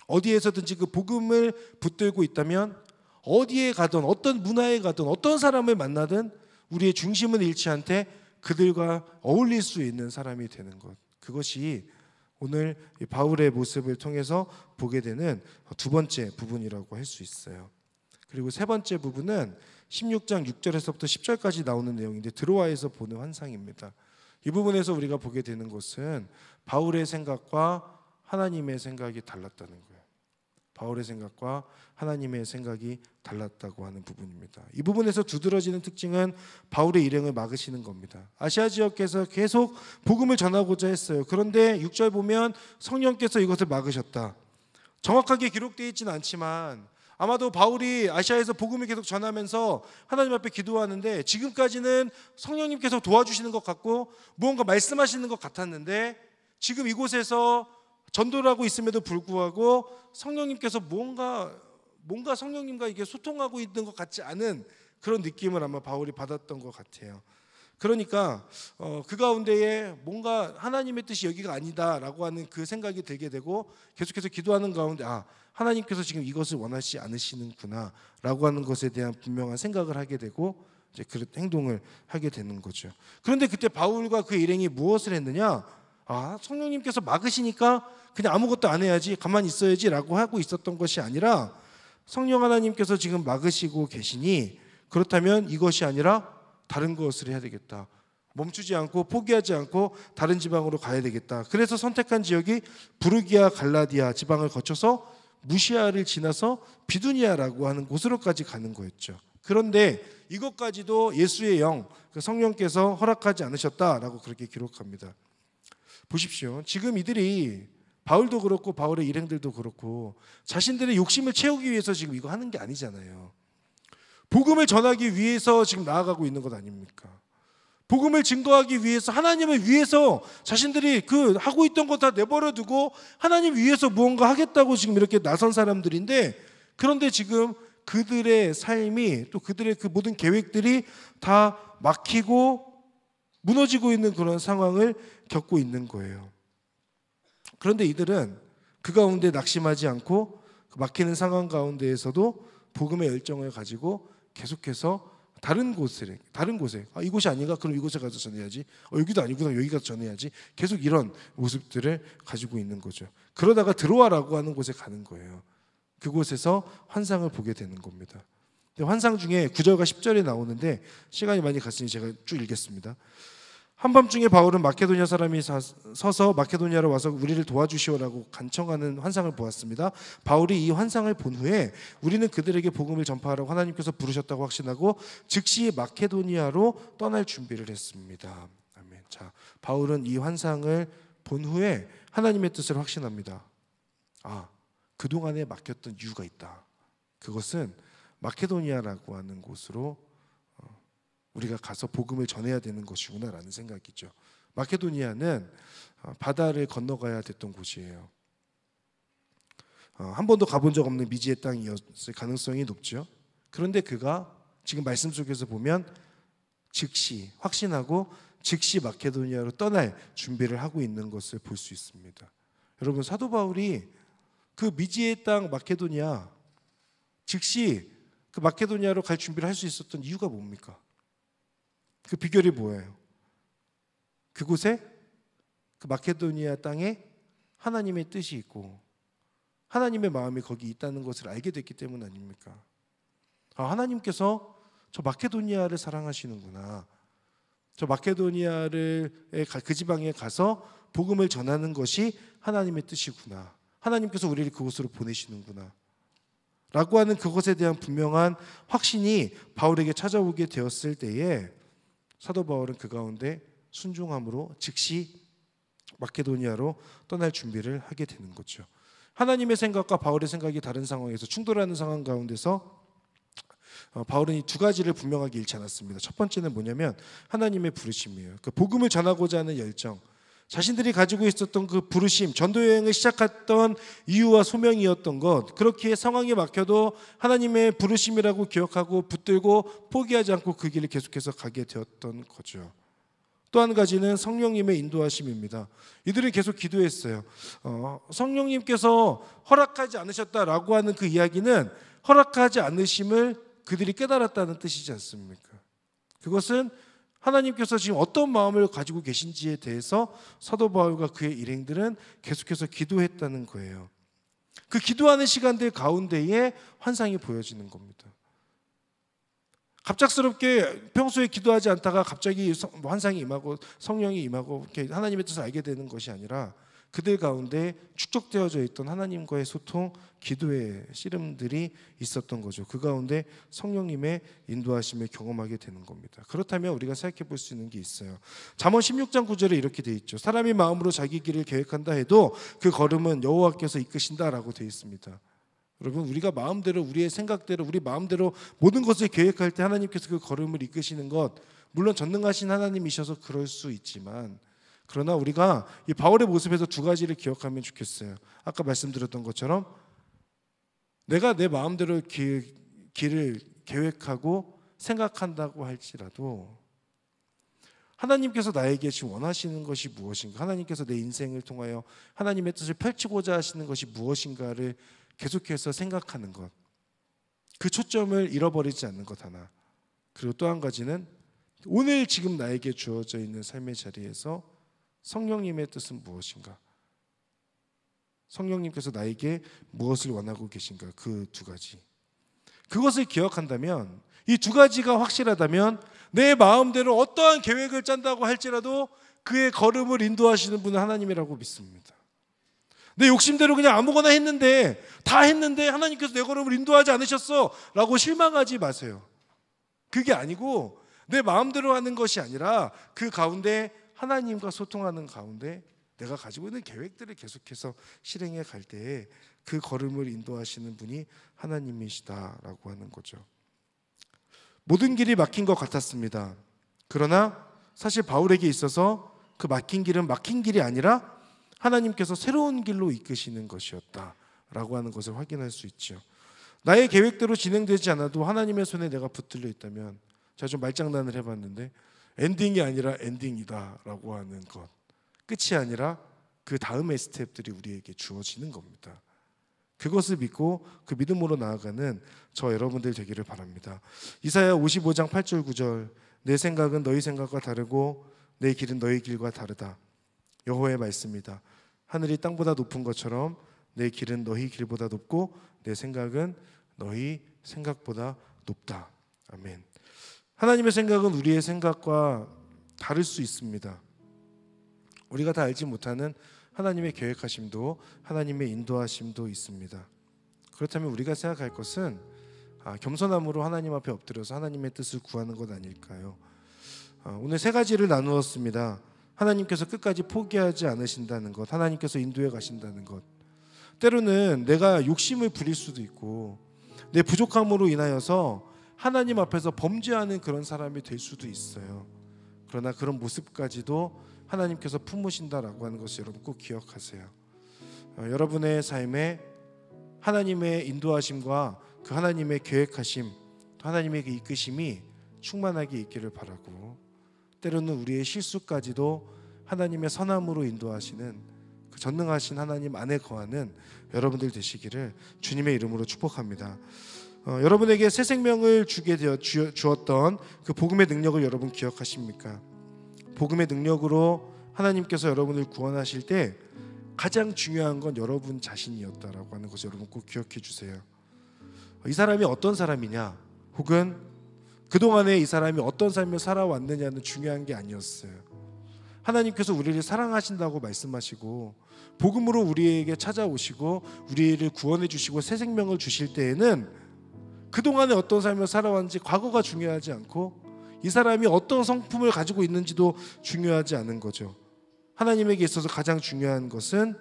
어디에서든지 그 복음을 붙들고 있다면 어디에 가든 어떤 문화에 가든 어떤 사람을 만나든 우리의 중심은 잃지 않되 그들과 어울릴 수 있는 사람이 되는 것, 그것이 오늘 바울의 모습을 통해서 보게 되는 두 번째 부분이라고 할 수 있어요. 그리고 세 번째 부분은 16장 6절에서부터 10절까지 나오는 내용인데 드로아에서 보는 환상입니다. 이 부분에서 우리가 보게 되는 것은 바울의 생각과 하나님의 생각이 달랐다는 거예요. 바울의 생각과 하나님의 생각이 달랐다고 하는 부분입니다. 이 부분에서 두드러지는 특징은 바울의 일행을 막으시는 겁니다. 아시아 지역에서 계속 복음을 전하고자 했어요. 그런데 6절 보면 성령께서 이것을 막으셨다. 정확하게 기록되어 있지는 않지만 아마도 바울이 아시아에서 복음을 계속 전하면서 하나님 앞에 기도하는데 지금까지는 성령님께서 도와주시는 것 같고 무언가 말씀하시는 것 같았는데 지금 이곳에서 전도를 하고 있음에도 불구하고 성령님께서 뭔가 성령님과 이게 소통하고 있는 것 같지 않은 그런 느낌을 아마 바울이 받았던 것 같아요. 그러니까 그 가운데에 뭔가 하나님의 뜻이 여기가 아니다라고 하는 그 생각이 들게 되고 계속해서 기도하는 가운데 하나님께서 지금 이것을 원하시지 않으시는구나라고 하는 것에 대한 분명한 생각을 하게 되고 이제 그런 행동을 하게 되는 거죠. 그런데 그때 바울과 그 일행이 무엇을 했느냐? 성령님께서 막으시니까 그냥 아무것도 안 해야지, 가만히 있어야지라고 하고 있었던 것이 아니라 성령 하나님께서 지금 막으시고 계시니 그렇다면 이것이 아니라 다른 것을 해야 되겠다. 멈추지 않고 포기하지 않고 다른 지방으로 가야 되겠다. 그래서 선택한 지역이 부르기아 갈라디아 지방을 거쳐서 무시아를 지나서 비두니아라고 하는 곳으로까지 가는 거였죠. 그런데 이것까지도 예수의 영, 성령께서 허락하지 않으셨다라고 그렇게 기록합니다. 보십시오. 지금 이들이 바울도 그렇고 바울의 일행들도 그렇고 자신들의 욕심을 채우기 위해서 지금 이거 하는 게 아니잖아요. 복음을 전하기 위해서 지금 나아가고 있는 것 아닙니까? 복음을 증거하기 위해서, 하나님을 위해서 자신들이 하고 있던 거 다 내버려 두고 하나님 위해서 무언가 하겠다고 지금 이렇게 나선 사람들인데, 그런데 지금 그들의 삶이, 또 그들의 그 모든 계획들이 다 막히고 무너지고 있는 그런 상황을 겪고 있는 거예요. 그런데 이들은 그 가운데 낙심하지 않고 그 막히는 상황 가운데에서도 복음의 열정을 가지고 계속해서 다른 곳에 이곳이 아닌가? 그럼 이곳에 가서 전해야지. 여기도 아니구나. 여기 가서 전해야지. 계속 이런 모습들을 가지고 있는 거죠. 그러다가 들어와라고 하는 곳에 가는 거예요. 그곳에서 환상을 보게 되는 겁니다. 환상 중에 9절과 10절에 나오는데 시간이 많이 갔으니 제가 쭉 읽겠습니다. 한밤중에 바울은 마케도니아 사람이 서서 마케도니아로 와서 우리를 도와주시오라고 간청하는 환상을 보았습니다. 바울이 이 환상을 본 후에 우리는 그들에게 복음을 전파하라고 하나님께서 부르셨다고 확신하고 즉시 마케도니아로 떠날 준비를 했습니다. 아멘. 자, 바울은 이 환상을 본 후에 하나님의 뜻을 확신합니다. 그동안에 막혔던 이유가 있다. 그것은 마케도니아라고 하는 곳으로 우리가 가서 복음을 전해야 되는 것이구나라는 생각이죠. 마케도니아는 바다를 건너가야 됐던 곳이에요. 한 번도 가본 적 없는 미지의 땅이었을 가능성이 높죠. 그런데 그가 지금 말씀 속에서 보면 즉시 확신하고 즉시 마케도니아로 떠날 준비를 하고 있는 것을 볼 수 있습니다. 여러분, 사도 바울이 그 미지의 땅 마케도니아 즉시 그 마케도니아로 갈 준비를 할 수 있었던 이유가 뭡니까? 그 비결이 뭐예요? 그곳에 그 마케도니아 땅에 하나님의 뜻이 있고 하나님의 마음이 거기 있다는 것을 알게 됐기 때문 아닙니까? 하나님께서 저 마케도니아를 사랑하시는구나. 저 마케도니아를 그 지방에 가서 복음을 전하는 것이 하나님의 뜻이구나. 하나님께서 우리를 그곳으로 보내시는구나. 라고 하는 그것에 대한 분명한 확신이 바울에게 찾아오게 되었을 때에 사도 바울은 그 가운데 순종함으로 즉시 마케도니아로 떠날 준비를 하게 되는 거죠. 하나님의 생각과 바울의 생각이 다른 상황에서 충돌하는 상황 가운데서 바울은 이 두 가지를 분명하게 잃지 않았습니다. 첫 번째는 뭐냐면 하나님의 부르심이에요. 그 복음을 전하고자 하는 열정, 자신들이 가지고 있었던 그 부르심, 전도 여행을 시작했던 이유와 소명이었던 것, 그렇게 상황이 막혀도 하나님의 부르심이라고 기억하고 붙들고 포기하지 않고 그 길을 계속해서 가게 되었던 거죠. 또 한 가지는 성령님의 인도하심입니다. 이들은 계속 기도했어요. 성령님께서 허락하지 않으셨다라고 하는 그 이야기는 허락하지 않으심을 그들이 깨달았다는 뜻이지 않습니까? 그것은 하나님께서 지금 어떤 마음을 가지고 계신지에 대해서 사도 바울과 그의 일행들은 계속해서 기도했다는 거예요. 그 기도하는 시간들 가운데에 환상이 보여지는 겁니다. 갑작스럽게 평소에 기도하지 않다가 갑자기 환상이 임하고 성령이 임하고 이렇게 하나님의 뜻을 알게 되는 것이 아니라 그들 가운데 축적되어져 있던 하나님과의 소통, 기도의 씨름들이 있었던 거죠. 그 가운데 성령님의 인도하심을 경험하게 되는 겁니다. 그렇다면 우리가 생각해 볼 수 있는 게 있어요. 잠언 16장 9절에 이렇게 되어 있죠. 사람이 마음으로 자기 길을 계획한다 해도 그 걸음은 여호와께서 이끄신다라고 되어 있습니다. 여러분, 우리가 마음대로 우리의 생각대로 우리 마음대로 모든 것을 계획할 때 하나님께서 그 걸음을 이끄시는 것, 물론 전능하신 하나님이셔서 그럴 수 있지만, 그러나 우리가 이 바울의 모습에서 두 가지를 기억하면 좋겠어요. 아까 말씀드렸던 것처럼 내가 내 마음대로 길을 계획하고 생각한다고 할지라도 하나님께서 나에게 지금 원하시는 것이 무엇인가, 하나님께서 내 인생을 통하여 하나님의 뜻을 펼치고자 하시는 것이 무엇인가를 계속해서 생각하는 것, 그 초점을 잃어버리지 않는 것 하나. 그리고 또 한 가지는 오늘 지금 나에게 주어져 있는 삶의 자리에서 성령님의 뜻은 무엇인가, 성령님께서 나에게 무엇을 원하고 계신가, 그 두 가지. 그것을 기억한다면, 이 두 가지가 확실하다면 내 마음대로 어떠한 계획을 짠다고 할지라도 그의 걸음을 인도하시는 분은 하나님이라고 믿습니다. 내 욕심대로 그냥 아무거나 했는데, 다 했는데 하나님께서 내 걸음을 인도하지 않으셨어 라고 실망하지 마세요. 그게 아니고 내 마음대로 하는 것이 아니라 그 가운데 하나님과 소통하는 가운데 내가 가지고 있는 계획들을 계속해서 실행해 갈 때에 그 걸음을 인도하시는 분이 하나님이시다라고 하는 거죠. 모든 길이 막힌 것 같았습니다. 그러나 사실 바울에게 있어서 그 막힌 길은 막힌 길이 아니라 하나님께서 새로운 길로 이끄시는 것이었다라고 하는 것을 확인할 수 있죠. 나의 계획대로 진행되지 않아도 하나님의 손에 내가 붙들려 있다면, 제가 좀 말장난을 해봤는데 엔딩이 아니라 엔딩이다라고 하는 것, 끝이 아니라 그 다음의 스텝들이 우리에게 주어지는 겁니다. 그것을 믿고 그 믿음으로 나아가는 저 여러분들 되기를 바랍니다. 이사야 55장 8절 9절, 내 생각은 너희 생각과 다르고 내 길은 너희 길과 다르다. 여호와의 말씀입니다. 하늘이 땅보다 높은 것처럼 내 길은 너희 길보다 높고 내 생각은 너희 생각보다 높다. 아멘. 하나님의 생각은 우리의 생각과 다를 수 있습니다. 우리가 다 알지 못하는 하나님의 계획하심도, 하나님의 인도하심도 있습니다. 그렇다면 우리가 생각할 것은 겸손함으로 하나님 앞에 엎드려서 하나님의 뜻을 구하는 것 아닐까요? 오늘 세 가지를 나누었습니다. 하나님께서 끝까지 포기하지 않으신다는 것, 하나님께서 인도해 가신다는 것. 때로는 내가 욕심을 부릴 수도 있고 내 부족함으로 인하여서 하나님 앞에서 범죄하는 그런 사람이 될 수도 있어요. 그러나 그런 모습까지도 하나님께서 품으신다라고 하는 것을 여러분 꼭 기억하세요. 여러분의 삶에 하나님의 인도하심과 그 하나님의 계획하심, 또 하나님의 그 이끄심이 충만하게 있기를 바라고, 때로는 우리의 실수까지도 하나님의 선함으로 인도하시는 그 전능하신 하나님 안에 거하는 여러분들 되시기를 주님의 이름으로 축복합니다. 여러분에게 새 생명을 주게 되어 주었던 그 복음의 능력을 여러분 기억하십니까? 복음의 능력으로 하나님께서 여러분을 구원하실 때 가장 중요한 건 여러분 자신이었다라고 하는 것을 여러분 꼭 기억해 주세요. 이 사람이 어떤 사람이냐, 혹은 그동안에 이 사람이 어떤 삶을 살아왔느냐는 중요한 게 아니었어요. 하나님께서 우리를 사랑하신다고 말씀하시고 복음으로 우리에게 찾아오시고 우리를 구원해 주시고 새 생명을 주실 때에는 그동안에 어떤 삶을 살아왔는지 과거가 중요하지 않고 이 사람이 어떤 성품을 가지고 있는지도 중요하지 않은 거죠. 하나님에게 있어서 가장 중요한 것은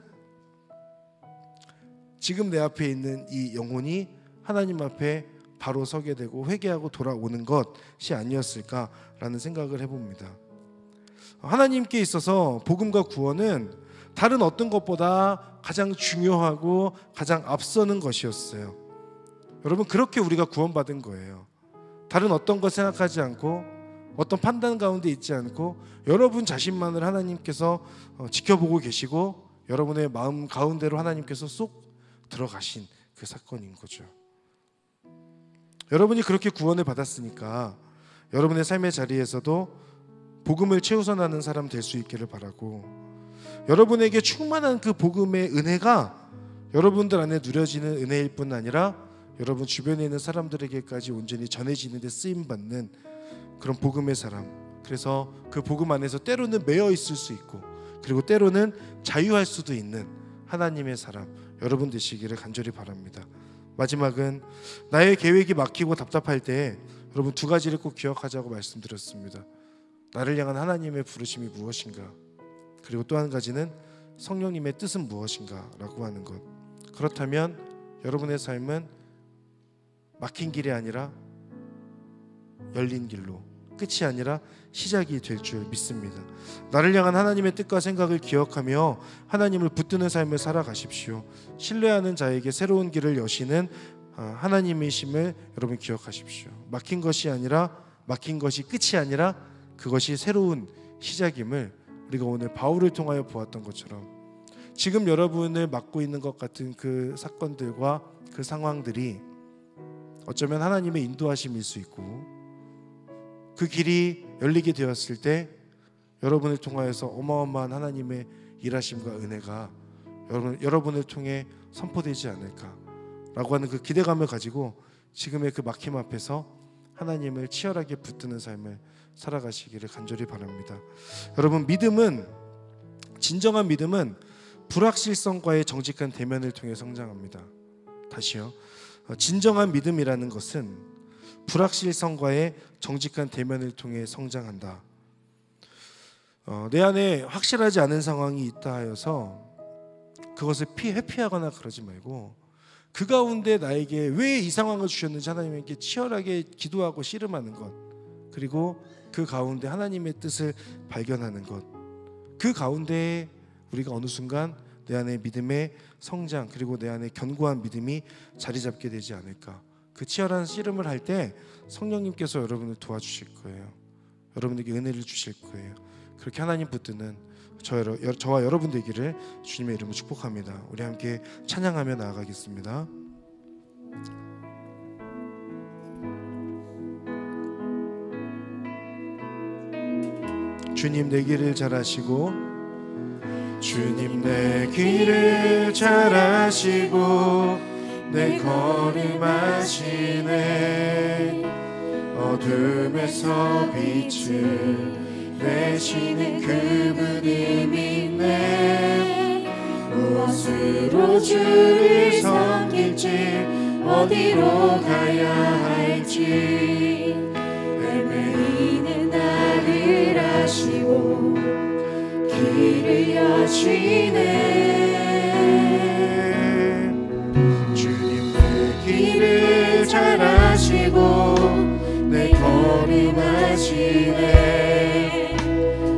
지금 내 앞에 있는 이 영혼이 하나님 앞에 바로 서게 되고 회개하고 돌아오는 것이 아니었을까라는 생각을 해봅니다. 하나님께 있어서 복음과 구원은 다른 어떤 것보다 가장 중요하고 가장 앞서는 것이었어요. 여러분, 그렇게 우리가 구원받은 거예요. 다른 어떤 것 생각하지 않고 어떤 판단 가운데 있지 않고 여러분 자신만을 하나님께서 지켜보고 계시고 여러분의 마음 가운데로 하나님께서 쏙 들어가신 그 사건인 거죠. 여러분이 그렇게 구원을 받았으니까 여러분의 삶의 자리에서도 복음을 최우선하는 사람 될 수 있기를 바라고, 여러분에게 충만한 그 복음의 은혜가 여러분들 안에 누려지는 은혜일 뿐 아니라 여러분 주변에 있는 사람들에게까지 온전히 전해지는 데 쓰임받는 그런 복음의 사람, 그래서 그 복음 안에서 때로는 매여 있을 수 있고 그리고 때로는 자유할 수도 있는 하나님의 사람 여러분 되시기를 간절히 바랍니다. 마지막은 나의 계획이 막히고 답답할 때 여러분 두 가지를 꼭 기억하자고 말씀드렸습니다. 나를 향한 하나님의 부르심이 무엇인가, 그리고 또 한 가지는 성령님의 뜻은 무엇인가 라고 하는 것. 그렇다면 여러분의 삶은 막힌 길이 아니라 열린 길로, 끝이 아니라 시작이 될 줄 믿습니다. 나를 향한 하나님의 뜻과 생각을 기억하며 하나님을 붙드는 삶을 살아가십시오. 신뢰하는 자에게 새로운 길을 여시는 하나님이심을 여러분 기억하십시오. 막힌 것이 끝이 아니라 그것이 새로운 시작임을 우리가 오늘 바울을 통하여 보았던 것처럼 지금 여러분을 맡고 있는 것 같은 그 사건들과 그 상황들이 어쩌면 하나님의 인도하심일 수 있고, 그 길이 열리게 되었을 때 여러분을 통하여서 어마어마한 하나님의 일하심과 은혜가 여러분을 통해 선포되지 않을까라고 하는 그 기대감을 가지고 지금의 그 막힘 앞에서 하나님을 치열하게 붙드는 삶을 살아가시기를 간절히 바랍니다. 여러분, 진정한 믿음은 불확실성과의 정직한 대면을 통해 성장합니다. 다시요. 진정한 믿음이라는 것은 불확실성과의 정직한 대면을 통해 성장한다. 내 안에 확실하지 않은 상황이 있다 하여서 그것을 회피하거나 그러지 말고, 그 가운데 나에게 왜 이 상황을 주셨는지 하나님께 치열하게 기도하고 씨름하는 것, 그리고 그 가운데 하나님의 뜻을 발견하는 것, 그 가운데 우리가 어느 순간 내 안에 믿음의 성장, 그리고 내 안에 견고한 믿음이 자리 잡게 되지 않을까. 그 치열한 씨름을 할 때 성령님께서 여러분을 도와주실 거예요. 여러분에게 은혜를 주실 거예요. 그렇게 하나님 붙드는 저와 여러분 되기를 주님의 이름으로 축복합니다. 우리 함께 찬양하며 나아가겠습니다. 주님 내 길을 잘 아시고, 주님 내 길을 잘 아시고 내 걸음 아시네. 어둠에서 빛을 내시는 그분을 믿네. 무엇으로 주를 섬길지 어디로 가야 할지 헤매이는 나를 아시고 길을 여시네. 주님 내 길을 잘 아시고 내 걸음 아시네.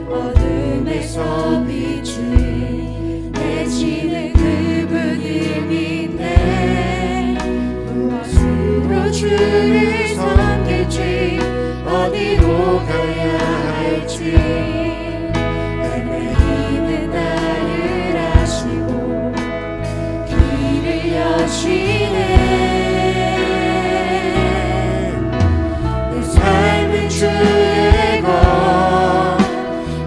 어둠에서 빛을 내시는 그분을 믿네. 무엇으로 주를 섬길지 어디로 가야 할지 헤매이는 나를 아시고 길을 여시네. 내 삶은 주의 것,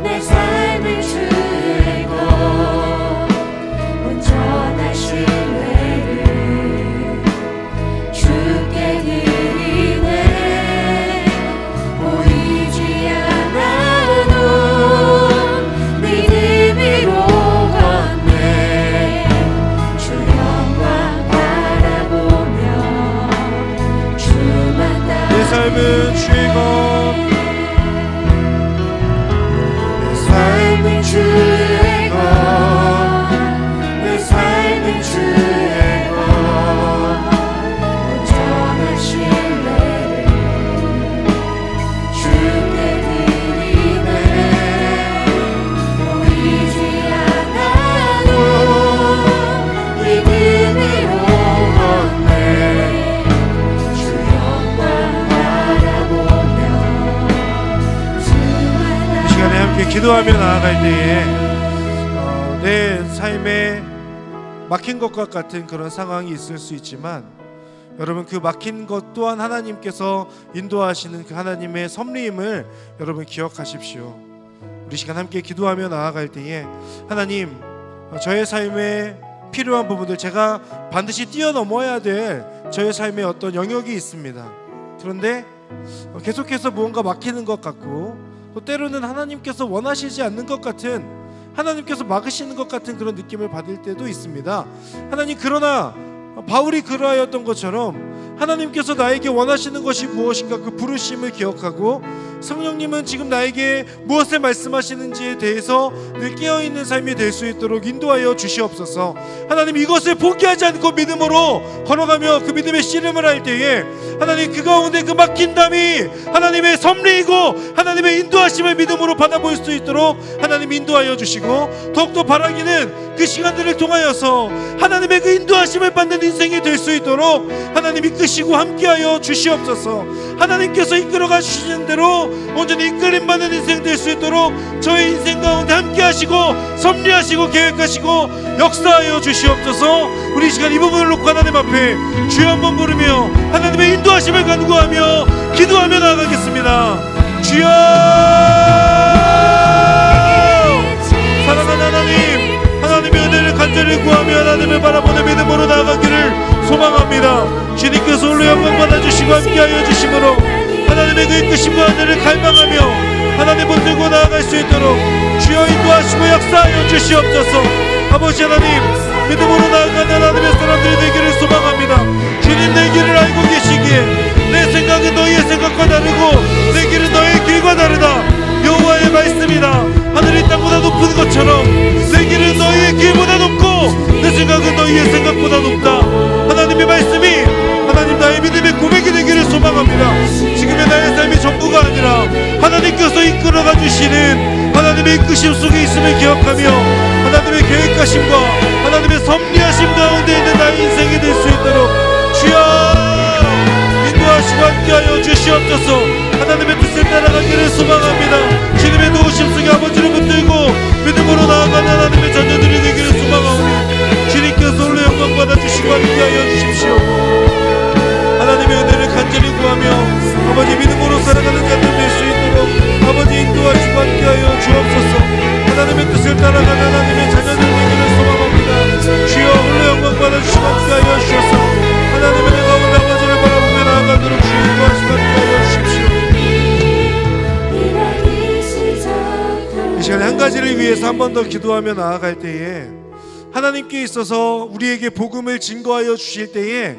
내 삶은 주의 것, 온전한 신뢰를 주께 드리네. 보이지 않아도 믿음으로 걷네. 주 영광 바라보며 주만 따라 내 삶은 주의 것, 내 삶은 주의 것, 내 삶은 주의 것, 온전한 신뢰를 주께 드리네. 보이지 않아도 믿음으로 걷네. 주 영광 바라보며 주만 이 시간에 함께 기도하며 나아갈 때에 내 삶에 막힌 것과 같은 그런 상황이 있을 수 있지만, 여러분 그 막힌 것 또한 하나님께서 인도하시는 그 하나님의 섭리임을 여러분 기억하십시오. 우리 시간 함께 기도하며 나아갈 때에 하나님, 저의 삶에 필요한 부분들, 제가 반드시 뛰어넘어야 될 저의 삶에 어떤 영역이 있습니다. 그런데 계속해서 무언가 막히는 것 같고, 또 때로는 하나님께서 원하시지 않는 것 같은, 하나님께서 막으시는 것 같은 그런 느낌을 받을 때도 있습니다. 하나님, 그러나 바울이 그러하였던 것처럼 하나님께서 나에게 원하시는 것이 무엇인가 그 부르심을 기억하고 성령님은 지금 나에게 무엇을 말씀하시는지에 대해서 늘 깨어있는 삶이 될 수 있도록 인도하여 주시옵소서. 하나님, 이것을 포기하지 않고 믿음으로 걸어가며 그 믿음의 씨름을 할 때에 하나님, 그 가운데 그 막힌 담이 하나님의 섭리이고 하나님의 인도하심을 믿음으로 받아볼 수 있도록 하나님 인도하여 주시고, 더욱더 바라기는 그 시간들을 통하여서 하나님의 그 인도하심을 받는 인생이 될 수 있도록 하나님 이끄시고 함께하여 주시옵소서. 하나님께서 이끌어가 주시는 대로 온전히 이끌림받는 인생 될 수 있도록 저의 인생 가운데 함께하시고 섭리하시고 계획하시고 역사하여 주시옵소서. 우리 이 시간 이 부분을 놓고 하나님 앞에 주여 한번 부르며 하나님의 인도하심을 간구하며 기도하며 나아가겠습니다. 주여, 사랑하는 하나님, 하나님의 은혜를 간절히 구하며 하나님을 바라보는 믿음으로 나아가기를 소망합니다. 주님께서 홀로 영광 받아주시고 함께하여 주심으로 하나님의 그 이끄심과 은혜를 갈망하며 하나님 붙들고 나아갈 수 있도록 주여 인도하시고 역사하여 주시옵소서. 아버지 하나님, 믿음으로 나아가는 하나님의 사람들이 되기를 소망합니다. 주님, 내 길을 알고 계시기에 내 생각은 너희의 생각과 다르고 내 길은 너희의 길과 다르다. 여호와의 말씀이다. 하늘이 땅보다 높은 것처럼 내 길은 너희의 길보다 높고 내 생각은 너희의 생각보다 높다. 하나님의 말씀이 하나님 나의 믿음의 고백이 되기를 소망합니다. 지금의 나의 삶이 전부가 아니라 하나님께서 이끌어가 주시는 하나님의 이끄심 속에 있음을 기억하며 하나님의 계획하심과 하나님의 섭리하심 가운데 있는 나의 인생이 될 수 있도록 주여 인도하시고 함께하여 주시옵소서. 하나님의 뜻을 따라가기를 소망합니다. 주님의 도우심 속에 아버지를 붙들고 믿음으로 나아가는 하나님의 자녀들이 되기를 소망하오니 주님께서 홀로 영광 받아주시고 함께하여 주십시오. 하나님의 은혜를 간절히 구하며 아버지 믿음으로 살아가는 자들 될 수 있도록 아버지 인도하시고 함께하여 주옵소서. 하나님의 뜻을 따라가는 하나님의 자녀들 되기를 소망합니다. 주여 홀로 영광 받아주시고 함께하여 주셔서 하나님의 내 가운데 아버지를 바라보며 나아가도록 주여 인도하시고 함께하여 주십시오. 이 시간에 한 가지를 위해서 한 번 더 기도하며 나아갈 때에 하나님께 있어서 우리에게 복음을 증거하여 주실 때에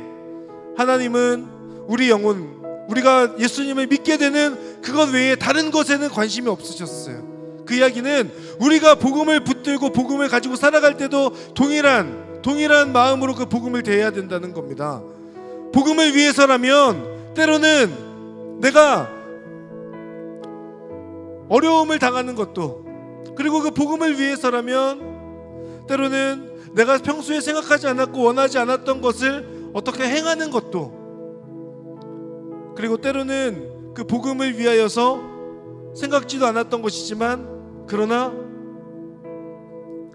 하나님은 우리 영혼, 우리가 예수님을 믿게 되는 그것 외에 다른 것에는 관심이 없으셨어요. 그 이야기는 우리가 복음을 붙들고 복음을 가지고 살아갈 때도 동일한 마음으로 그 복음을 대해야 된다는 겁니다. 복음을 위해서라면 때로는 내가 어려움을 당하는 것도, 그리고 그 복음을 위해서라면 때로는 내가 평소에 생각하지 않았고 원하지 않았던 것을 어떻게 행하는 것도, 그리고 때로는 그 복음을 위하여서 생각지도 않았던 것이지만 그러나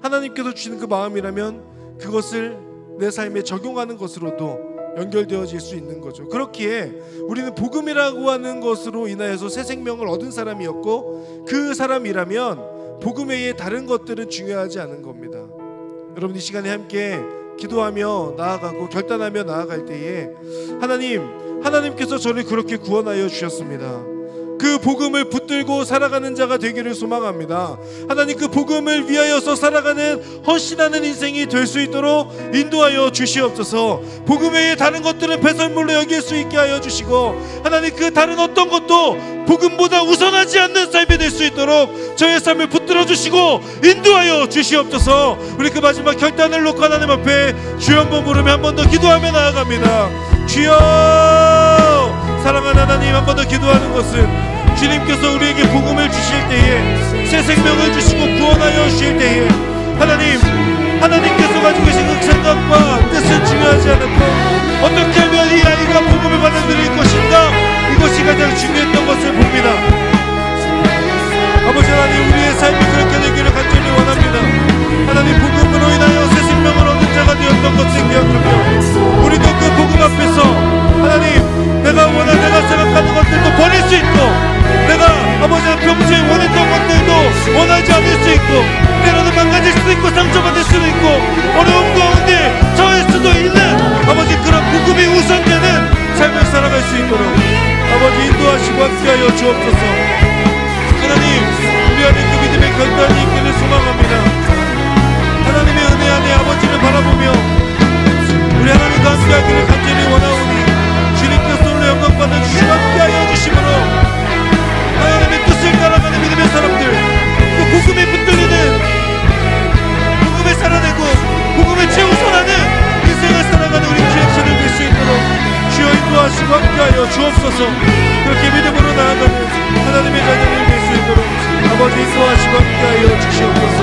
하나님께서 주시는 그 마음이라면 그것을 내 삶에 적용하는 것으로도 연결되어질 수 있는 거죠. 그렇기에 우리는 복음이라고 하는 것으로 인하여서 새 생명을 얻은 사람이었고 그 사람이라면 복음 외에 다른 것들은 중요하지 않은 겁니다. 여러분, 이 시간에 함께 기도하며 나아가고 결단하며 나아갈 때에 하나님께서 저를 그렇게 구원하여 주셨습니다. 그 복음을 붙들고 살아가는 자가 되기를 소망합니다. 하나님, 그 복음을 위하여서 살아가는 헌신하는 인생이 될 수 있도록 인도하여 주시옵소서. 복음 외에 다른 것들은 배설물로 여길 수 있게 하여 주시고 하나님, 그 다른 어떤 것도 복음보다 우선하지 않는 삶이 될 수 있도록 저의 삶을 붙들어 주시고 인도하여 주시옵소서. 우리 그 마지막 결단을 놓고 하나님 앞에 주여 한번 부르며 한 번 더 기도하며 나아갑니다. 주여, 사랑하는 하나님, 한 번 더 기도하는 것은 주님께서 우리에게 복음을 주실 때에 새 생명을 주시고 구원하여 주실 때에 하나님께서 가지고 계신 그 생각과 뜻은 중요하지 않고 어떻게 하면 이 아이가 복음을 받아들일 것인가, 이것이 가장 중요했던 것을 봅니다. 아버지 하나님, 우리의 삶이 그렇게 되기를 간절히 원합니다. 하나님, 복음으로 인하여 새 생명을 얻은 자가 되었던 것을 기억하며 우리도 그 복음 앞에서 하나님, 내가 생각하는 것들도 버릴 수 있고 내가 아버지가 평소에 원했던 것들도 원하지 않을 수 있고 때로는 망가질 수도 있고 상처받을 수도 있고 어려움 가운데 처할 수도 있는 아버지, 그런 복음이 우선되는 삶을 살아갈 수 있도록 아버지 인도하시고 함께하여 주옵소서. 하나님, 우리 안에 그 믿음의 결단이 있기를 소망합니다. 하나님의 은혜 안에 아버지를 바라보며 우리 하나님과 함께하기를 간절히 원하오니 주님께서 오늘 영광 받아 주시고 함께하여 주심으로 하나님 주옵소서. 그렇게 믿음으로 나아가는 하나님의 자녀들이 될 수 있도록 아버지 인도하시고 함께하여 주시옵소서.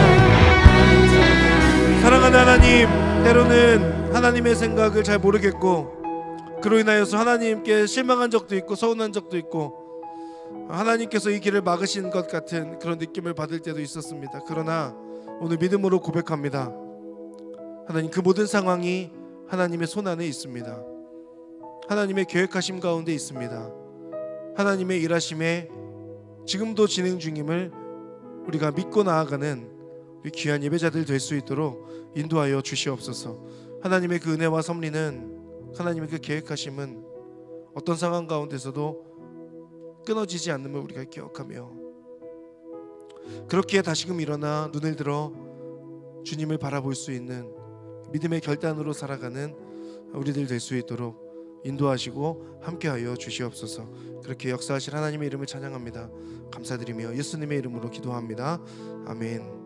사랑하는 하나님, 때로는 하나님의 생각을 잘 모르겠고 그로 인하여서 하나님께 실망한 적도 있고 서운한 적도 있고 하나님께서 이 길을 막으신 것 같은 그런 느낌을 받을 때도 있었습니다. 그러나 오늘 믿음으로 고백합니다. 하나님, 그 모든 상황이 하나님의 손 안에 있습니다. 하나님의 계획하심 가운데 있습니다. 하나님의 일하심에 지금도 진행 중임을 우리가 믿고 나아가는 우리 귀한 예배자들 될 수 있도록 인도하여 주시옵소서. 하나님의 그 은혜와 섭리는, 하나님의 그 계획하심은 어떤 상황 가운데서도 끊어지지 않음을 우리가 기억하며 그렇기에 다시금 일어나 눈을 들어 주님을 바라볼 수 있는 믿음의 결단으로 살아가는 우리들 될 수 있도록 인도하시고 함께하여 주시옵소서. 그렇게 역사하실 하나님의 이름을 찬양합니다. 감사드리며 예수님의 이름으로 기도합니다. 아멘.